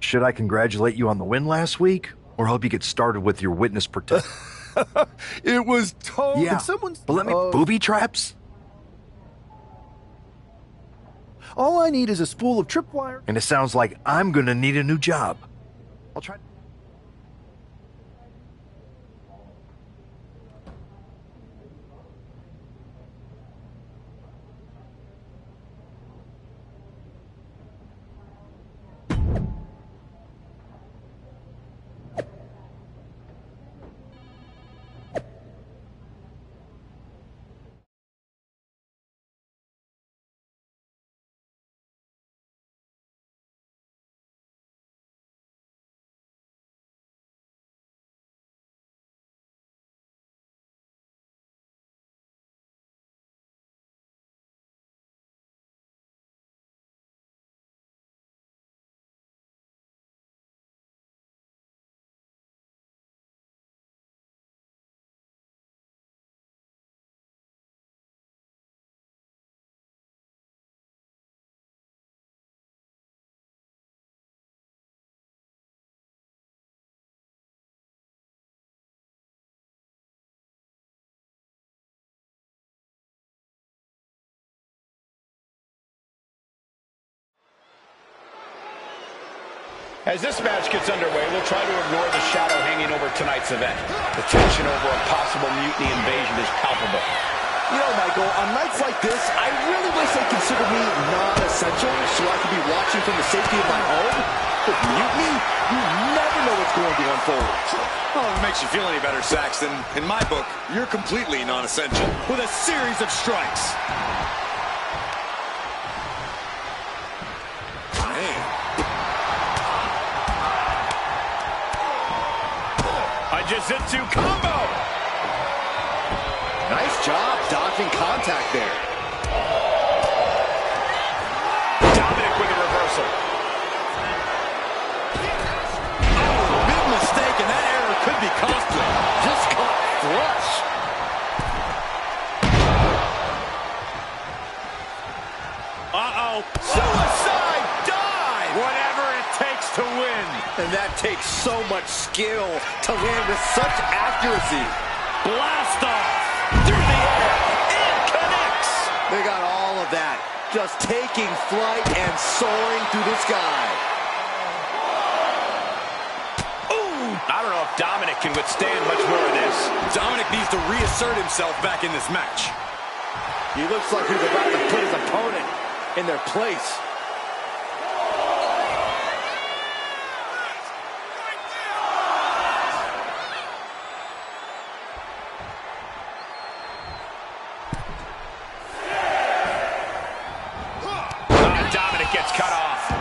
Should I congratulate you on the win last week, or help you get started with your witness protection? It was totally... Yeah, but let me... Booby traps? All I need is a spool of tripwire. And it sounds like I'm gonna need a new job. I'll try... As this match gets underway, we'll try to ignore the shadow hanging over tonight's event. The tension over a possible mutiny invasion is palpable. You know, Michael, on nights like this, I really wish they considered me non-essential so I could be watching from the safety of my home. But mutiny, you never know what's going to unfold. Oh, if it makes you feel any better, Saxton, in my book, you're completely non-essential with a series of strikes. Jiu-Jitsu combo. Nice job dodging contact there. Dominic with a reversal. Oh, big mistake, and that error could be costly. Just caught flush. Uh-oh. Suicide dive. Whatever it takes to win. And that takes so much skill to land with such accuracy. Blast off through the air. It connects. They got all of that. Just taking flight and soaring through the sky. Ooh. I don't know if Dominic can withstand much more of this. Dominic needs to reassert himself back in this match. He looks like he's about to put his opponent in their place.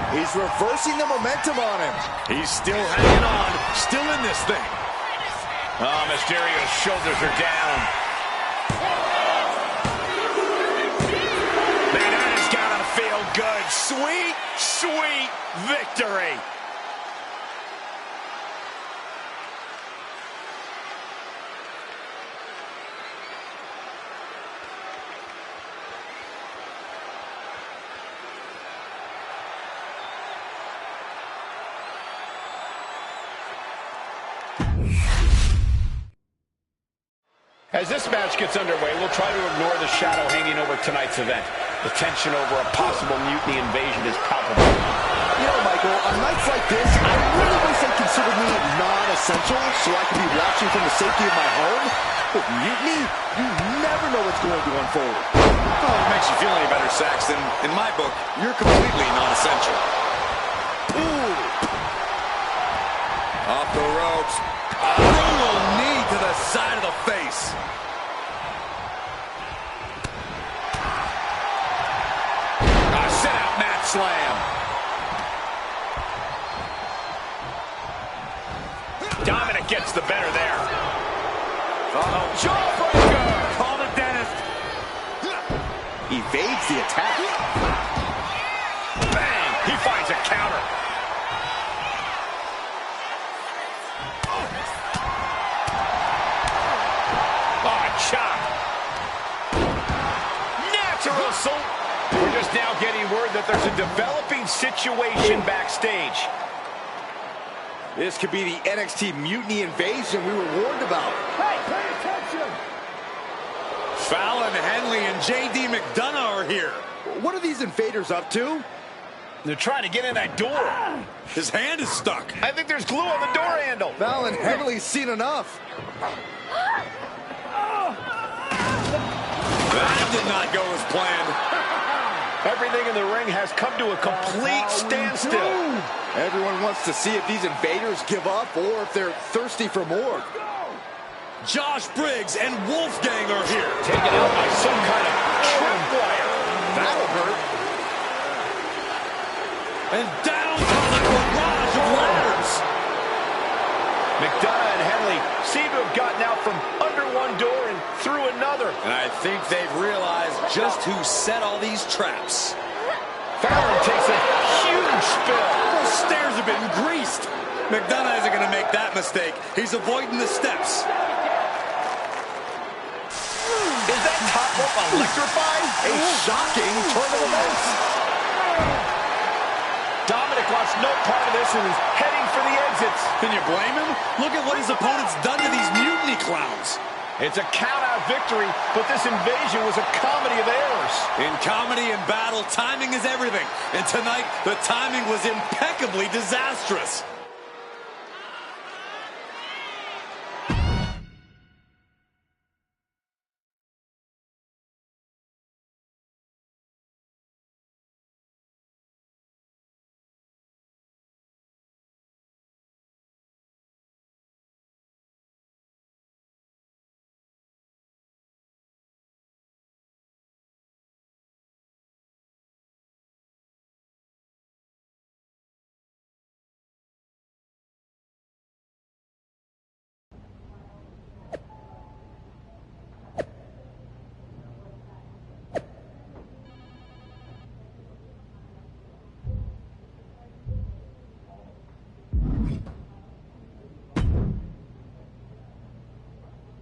He's reversing the momentum on him. He's still hanging on, still in this thing. Oh, Mysterio's shoulders are down. Man, that has got to feel good. Sweet, sweet victory. As this match gets underway, we'll try to ignore the shadow hanging over tonight's event. The tension over a possible mutiny invasion is palpable. You know, Michael, on nights like this, I really wish they considered me non-essential so I could be watching from the safety of my home. But mutiny, you never know what's going to unfold. Oh, if it makes you feel any better, Saxton, in my book, you're completely non-essential. Ooh. Off the ropes. A brutal knee to the side of the face. A sit-out mat slam. Dominic gets the better there. Uh-oh. Jawbreaker! Call the dentist. Evades the attack. Bang! He finds a counter. Chop. Natural assault. We're just now getting word that there's a developing situation backstage. This could be the NXT Mutiny invasion we were warned about. Hey, pay attention! Fallon Henley and J.D. McDonough are here. What are these invaders up to? They're trying to get in that door. His hand is stuck. I think there's glue on the door handle. Fallon Henley's seen enough. That did not go as planned. Everything in the ring has come to a complete standstill. Everyone wants to see if these invaders give up or if they're thirsty for more. Josh Briggs and Wolfgang are here. Taken out by some kind of tripwire. That'll hurt. And down comes a barrage of ladders. McDonough and Henley seem to have gotten out from under one door and through another. And I think they've realized just who set all these traps. Fallon takes a huge spill. Those stairs have been greased. McDonough isn't going to make that mistake. He's avoiding the steps. Is that top rope electrified? A shocking turn of events. Dominic wants no part of this and is heading for the exits. Can you blame him? Look at what his opponent's done to these mutiny clowns. It's a count-out victory, but this invasion was a comedy of errors. In comedy and battle, timing is everything. And tonight, the timing was impeccably disastrous.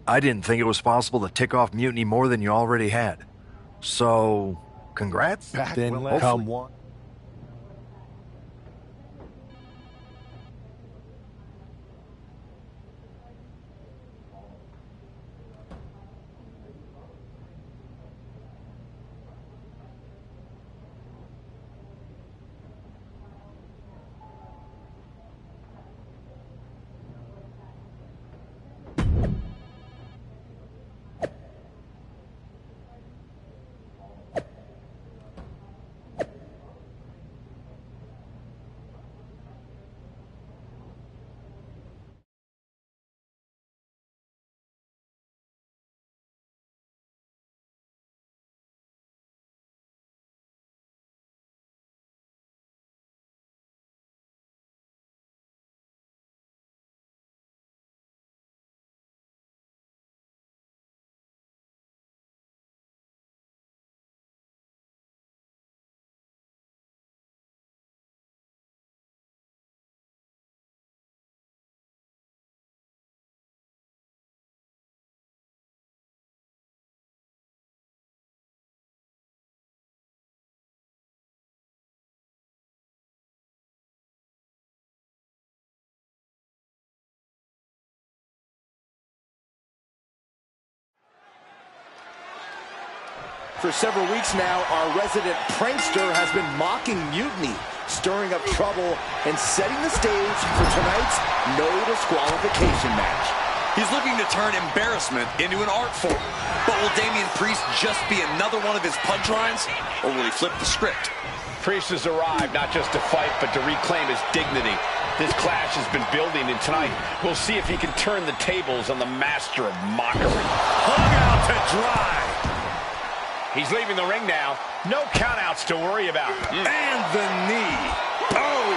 I didn't think it was possible to tick off Mutiny more than you already had. So, congrats. Then come one. For several weeks now, our resident prankster has been mocking Mutiny, stirring up trouble, and setting the stage for tonight's no disqualification match. He's looking to turn embarrassment into an art form. But will Damian Priest just be another one of his punchlines, or will he flip the script? Priest has arrived not just to fight, but to reclaim his dignity. This clash has been building, and tonight we'll see if he can turn the tables on the master of mockery. Hung out to dry. He's leaving the ring now. No countouts to worry about. And the knee. Oh!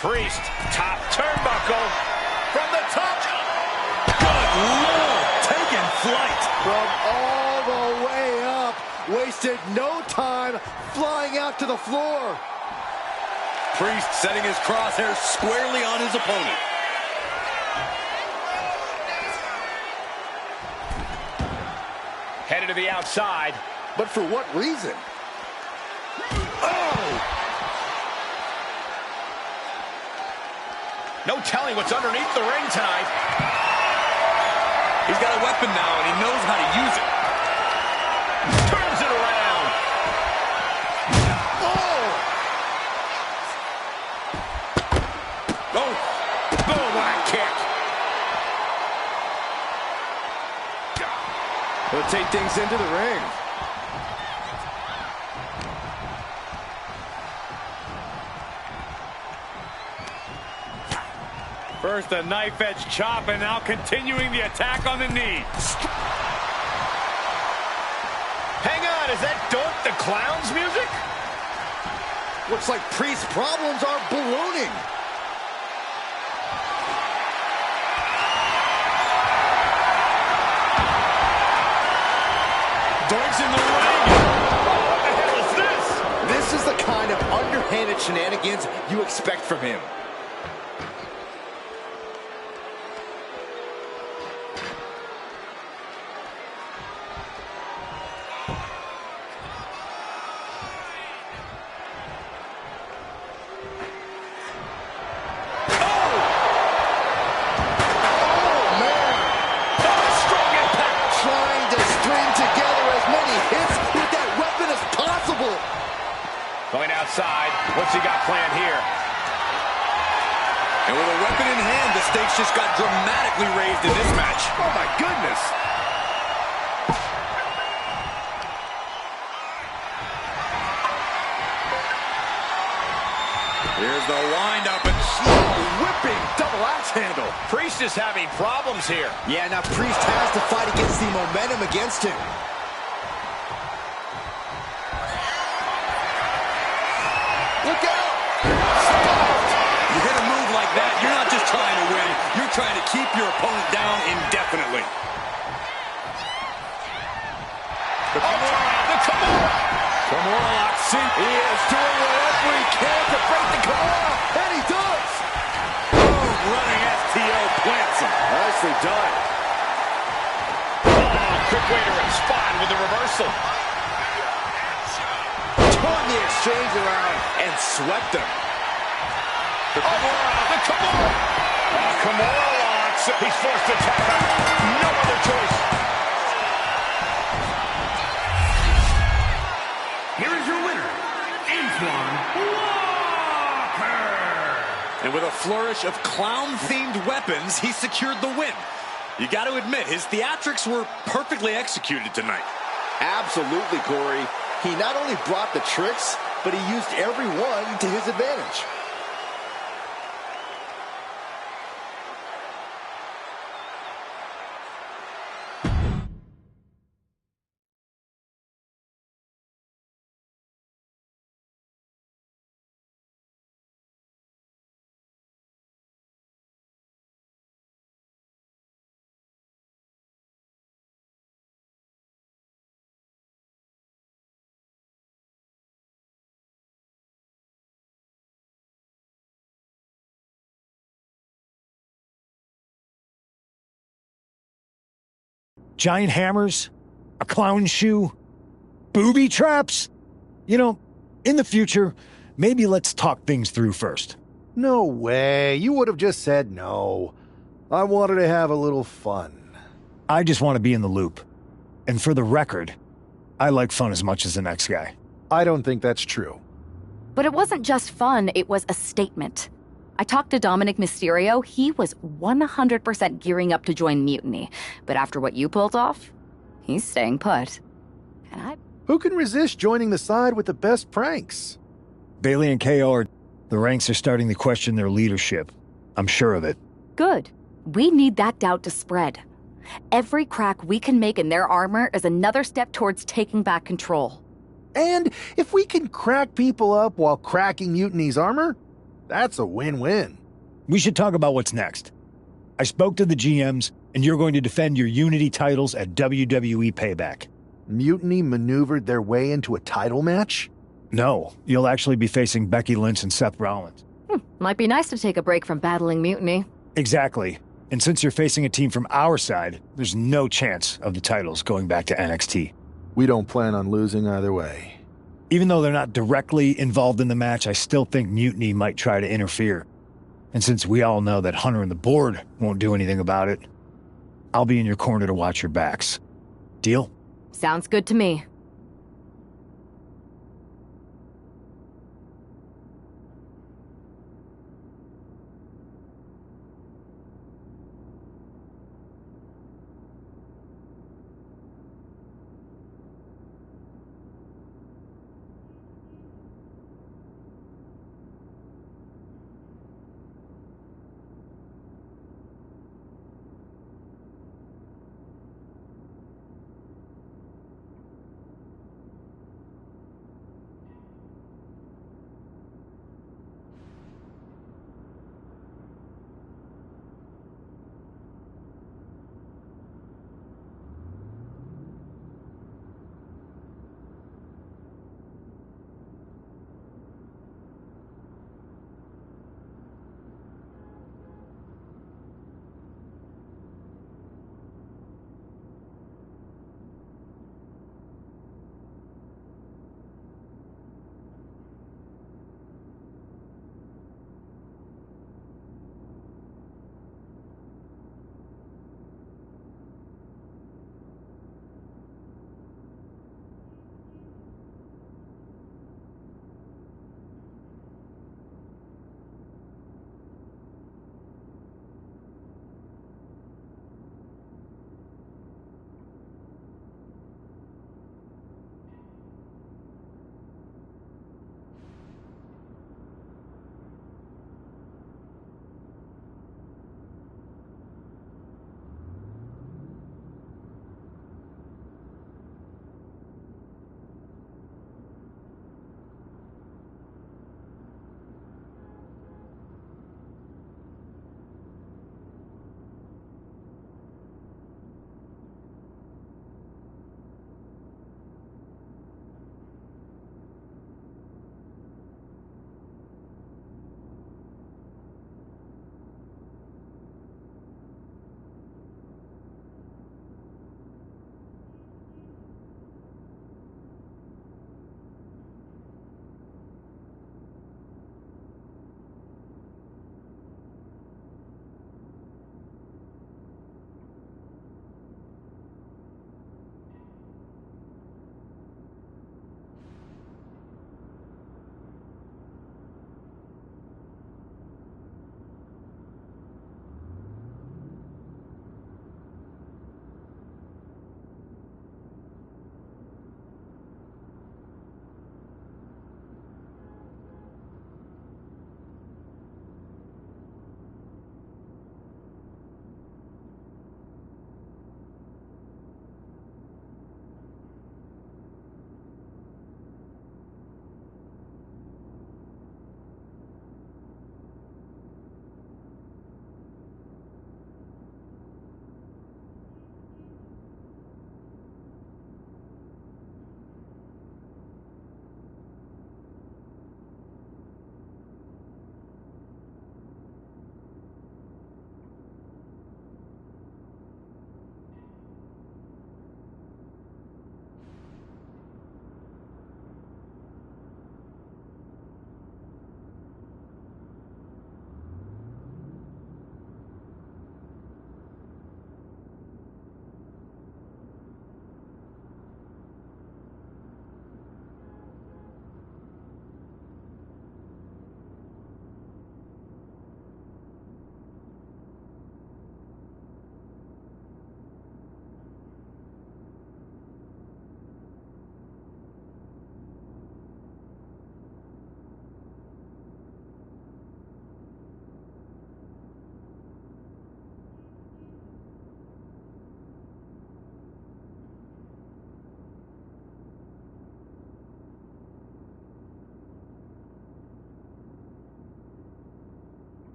Priest, top turnbuckle. From the top. Good Lord! Taking flight. From all the way up. Wasted no time flying out to the floor. Priest setting his crosshairs squarely on his opponent. Headed to the outside. But for what reason? Oh! No telling what's underneath the ring tonight. He's got a weapon now, and he knows how to use it. Turns it around. Oh! Oh! Boom, what a kick. He'll take things into the ring. First a knife-edge chop, and now continuing the attack on the knee. Hang on, is that Doink the Clown's music? Looks like Priest's problems are ballooning. Doink's in the ring. What the hell is this? This is the kind of underhanded shenanigans you expect from him. Going outside. What's he got planned here? And with a weapon in hand, the stakes just got dramatically raised in this match. Oh, my goodness. Here's the wind-up and slow whipping double axe handle. Priest is having problems here. Yeah, now Priest has to fight against the momentum against him. Look out! You hit a move like that, you're not just trying to win, you're trying to keep your opponent down indefinitely. The Kimura! Kimura lock, see? He is doing whatever he can to break the Kimura, and he does! Boom, running STO plants him. Nicely done. Oh, quick way to respond with the reversal. Turned the exchange around and swept him. The Kimura! Kimura locks. He's forced to tap out. No other choice. Here is your winner, Antoine Walker. And with a flourish of clown-themed weapons, he secured the win. You got to admit, his theatrics were perfectly executed tonight. Absolutely, Corey. He not only brought the tricks, but he used every one to his advantage. Giant hammers, a clown shoe, booby traps. You know, in the future, maybe let's talk things through first. No way. You would have just said no. I wanted to have a little fun. I just want to be in the loop. And for the record, I like fun as much as the next guy. I don't think that's true. But it wasn't just fun, it was a statement. I talked to Dominic Mysterio. He was 100% gearing up to join Mutiny. But after what you pulled off, he's staying put. And Who can resist joining the side with the best pranks? Bailey and KO the ranks are starting to question their leadership. I'm sure of it. Good. We need that doubt to spread. Every crack we can make in their armor is another step towards taking back control. And if we can crack people up while cracking Mutiny's armor, that's a win-win. We should talk about what's next. I spoke to the GMs, and you're going to defend your Unity titles at WWE Payback. Mutiny maneuvered their way into a title match? No, you'll actually be facing Becky Lynch and Seth Rollins. Might be nice to take a break from battling Mutiny. Exactly. And since you're facing a team from our side, there's no chance of the titles going back to NXT. We don't plan on losing either way. Even though they're not directly involved in the match, I still think Mutiny might try to interfere. And since we all know that Hunter and the board won't do anything about it, I'll be in your corner to watch your backs. Deal? Sounds good to me.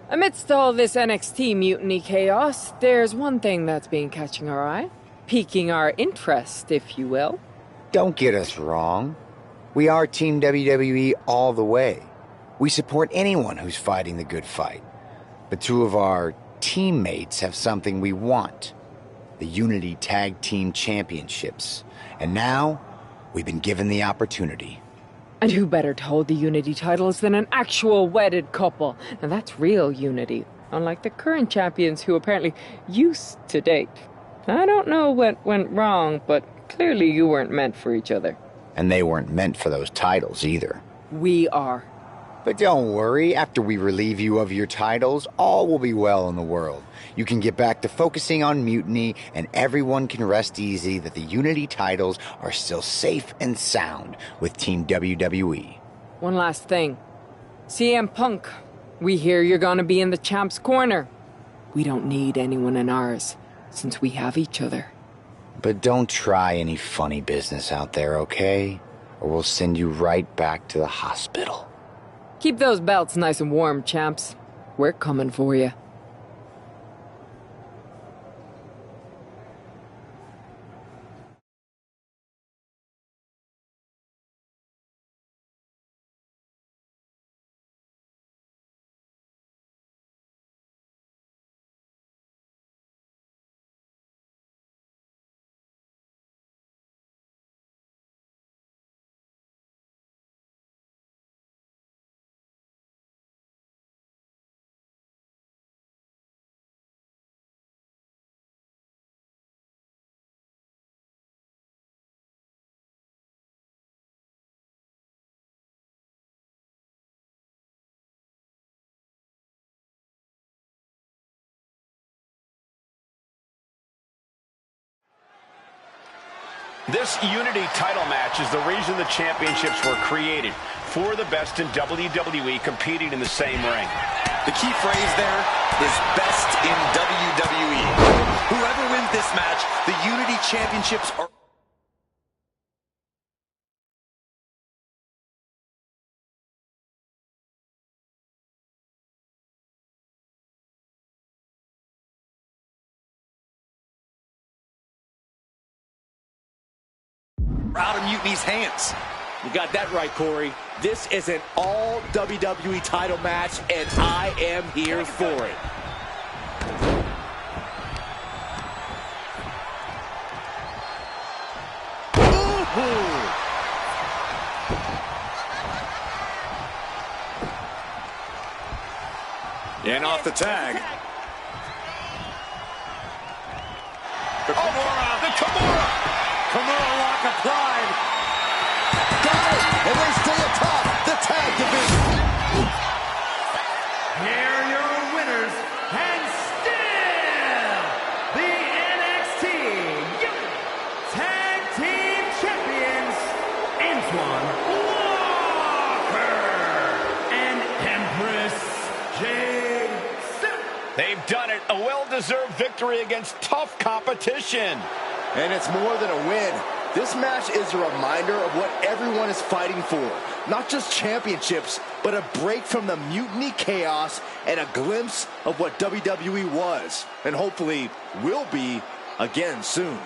Amidst all this NXT mutiny chaos, there's one thing that's been catching our eye. Piquing our interest, if you will. Don't get us wrong. We are Team WWE all the way. We support anyone who's fighting the good fight. But two of our teammates have something we want. The Unity Tag Team Championships. And now, we've been given the opportunity. And who better to hold the Unity titles than an actual wedded couple? Now that's real unity, unlike the current champions who apparently used to date. I don't know what went wrong, but clearly you weren't meant for each other. And they weren't meant for those titles either. We are. But don't worry, after we relieve you of your titles, all will be well in the world. You can get back to focusing on Mutiny, and everyone can rest easy that the Unity titles are still safe and sound with Team WWE. One last thing. CM Punk, we hear you're gonna be in the champ's corner. We don't need anyone in ours, since we have each other. But don't try any funny business out there, okay? Or we'll send you right back to the hospital. Keep those belts nice and warm, champs. We're coming for you. This Unity title match is the reason the championships were created. For the best in WWE competing in the same ring. The key phrase there is best in WWE. Whoever wins this match, the Unity championships are... out of Mutiny's hands. You got that right, Corey. This is an all WWE title match, and I am here for it. And off the tag. The Kimura lock applied. Got it! And they stay atop the tag division. Here are your winners, and still the NXT Tag Team Champions, Antoine Walker and Empress J. They've done it. A well-deserved victory against tough competition. And it's more than a win. This match is a reminder of what everyone is fighting for. Not just championships, but a break from the mutiny chaos and a glimpse of what WWE was, and hopefully will be again soon.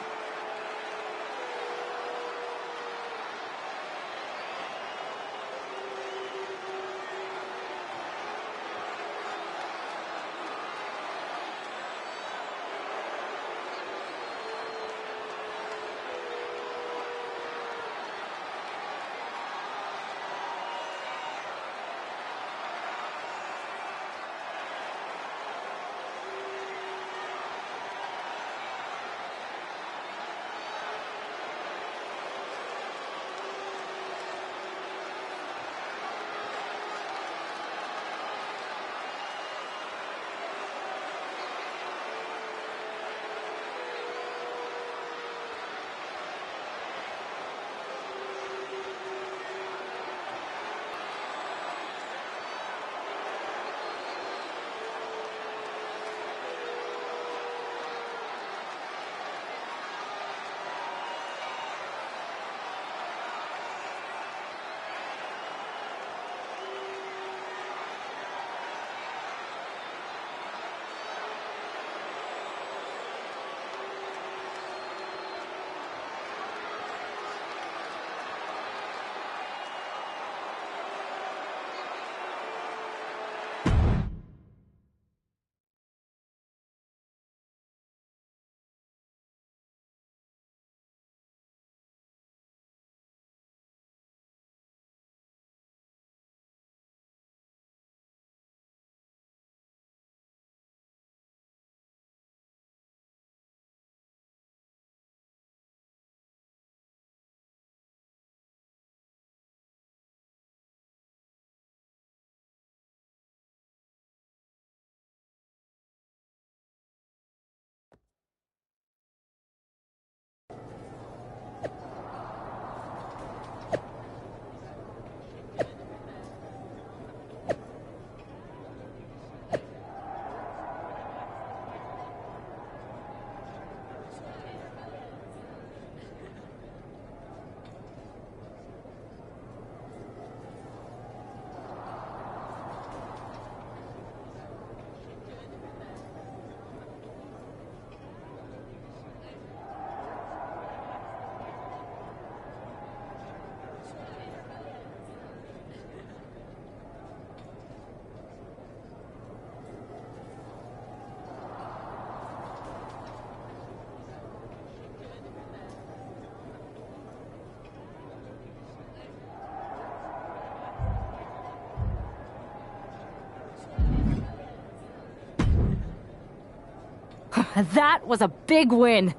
That was a big win.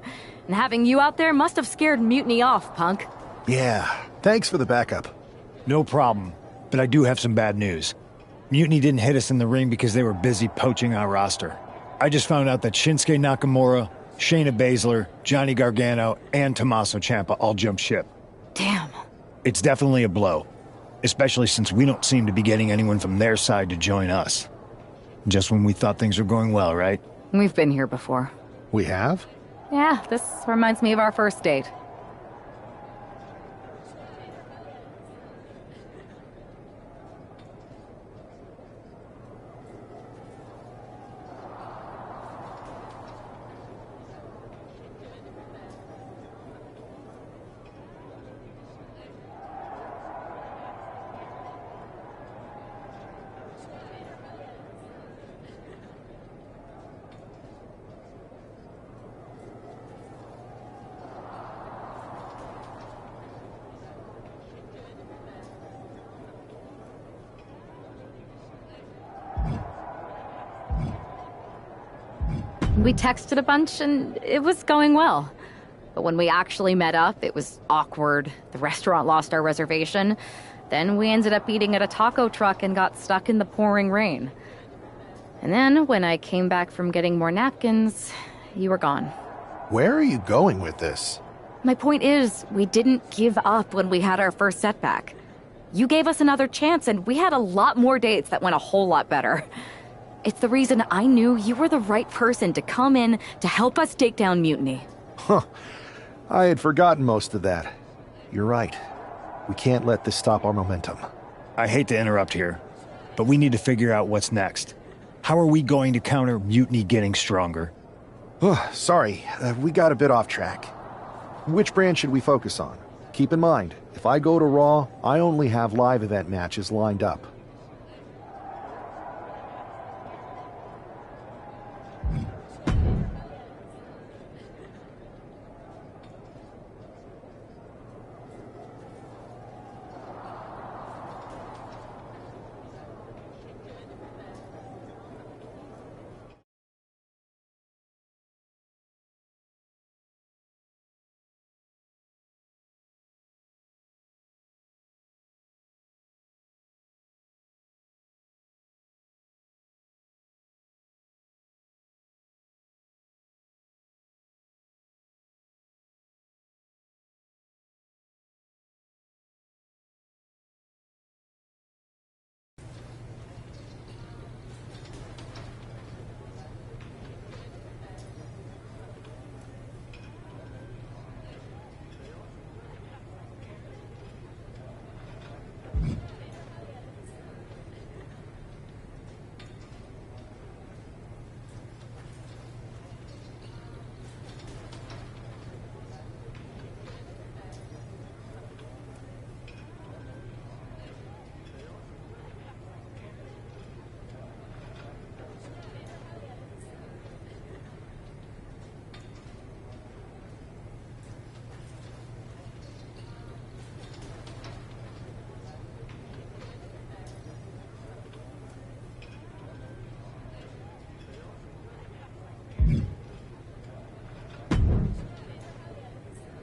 And having you out there must have scared Mutiny off, Punk. Yeah, thanks for the backup. No problem, but I do have some bad news. Mutiny didn't hit us in the ring because they were busy poaching our roster. I just found out that Shinsuke Nakamura, Shayna Baszler, Johnny Gargano, and Tommaso Ciampa all jumped ship. Damn. It's definitely a blow, especially since we don't seem to be getting anyone from their side to join us. Just when we thought things were going well, right? We've been here before. We have? Yeah, this reminds me of our first date. We texted a bunch and it was going well. But when we actually met up, it was awkward. The restaurant lost our reservation. Then we ended up eating at a taco truck and got stuck in the pouring rain. And then when I came back from getting more napkins, you were gone. Where are you going with this? My point is, we didn't give up when we had our first setback. You gave us another chance and we had a lot more dates that went a whole lot better. It's the reason I knew you were the right person to come in to help us take down Mutiny. Huh. I had forgotten most of that. You're right. We can't let this stop our momentum. I hate to interrupt here, but we need to figure out what's next. How are we going to counter Mutiny getting stronger? Sorry, we got a bit off track. Which brand should we focus on? Keep in mind, if I go to Raw, I only have live event matches lined up.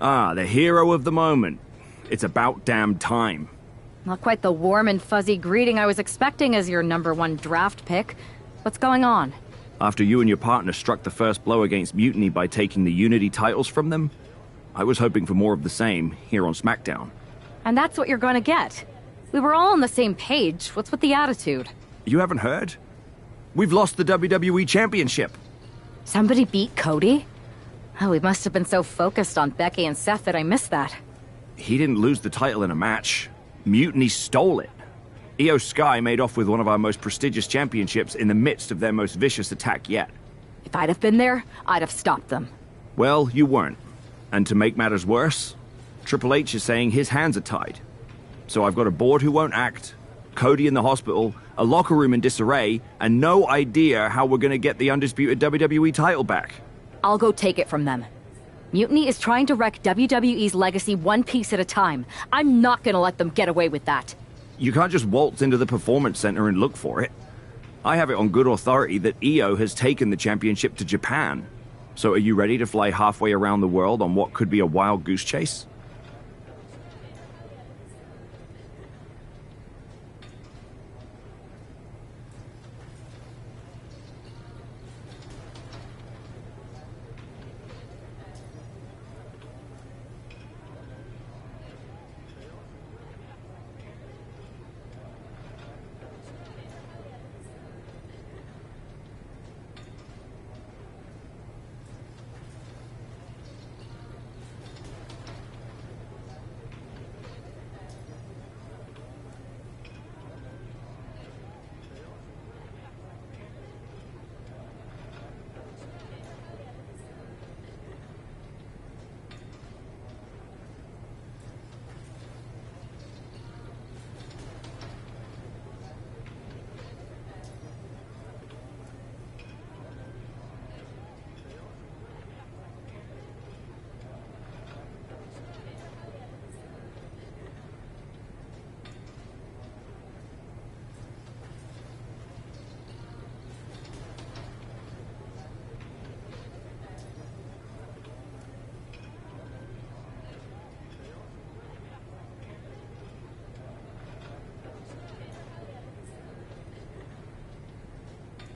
Ah, the hero of the moment. It's about damn time. Not quite the warm and fuzzy greeting I was expecting as your #1 draft pick. What's going on? After you and your partner struck the first blow against Mutiny by taking the Unity titles from them, I was hoping for more of the same here on SmackDown. And that's what you're gonna get. We were all on the same page. What's with the attitude? You haven't heard? We've lost the WWE Championship. Somebody beat Cody? Oh, we must have been so focused on Becky and Seth that I missed that. He didn't lose the title in a match. Mutiny stole it. Io Sky made off with one of our most prestigious championships in the midst of their most vicious attack yet. If I'd have been there, I'd have stopped them. Well, you weren't. And to make matters worse, Triple H is saying his hands are tied. So I've got a board who won't act, Cody in the hospital, a locker room in disarray, and no idea how we're gonna get the undisputed WWE title back. I'll go take it from them. Mutiny is trying to wreck WWE's legacy one piece at a time. I'm not gonna let them get away with that. You can't just waltz into the Performance Center and look for it. I have it on good authority that Io has taken the championship to Japan. So are you ready to fly halfway around the world on what could be a wild goose chase?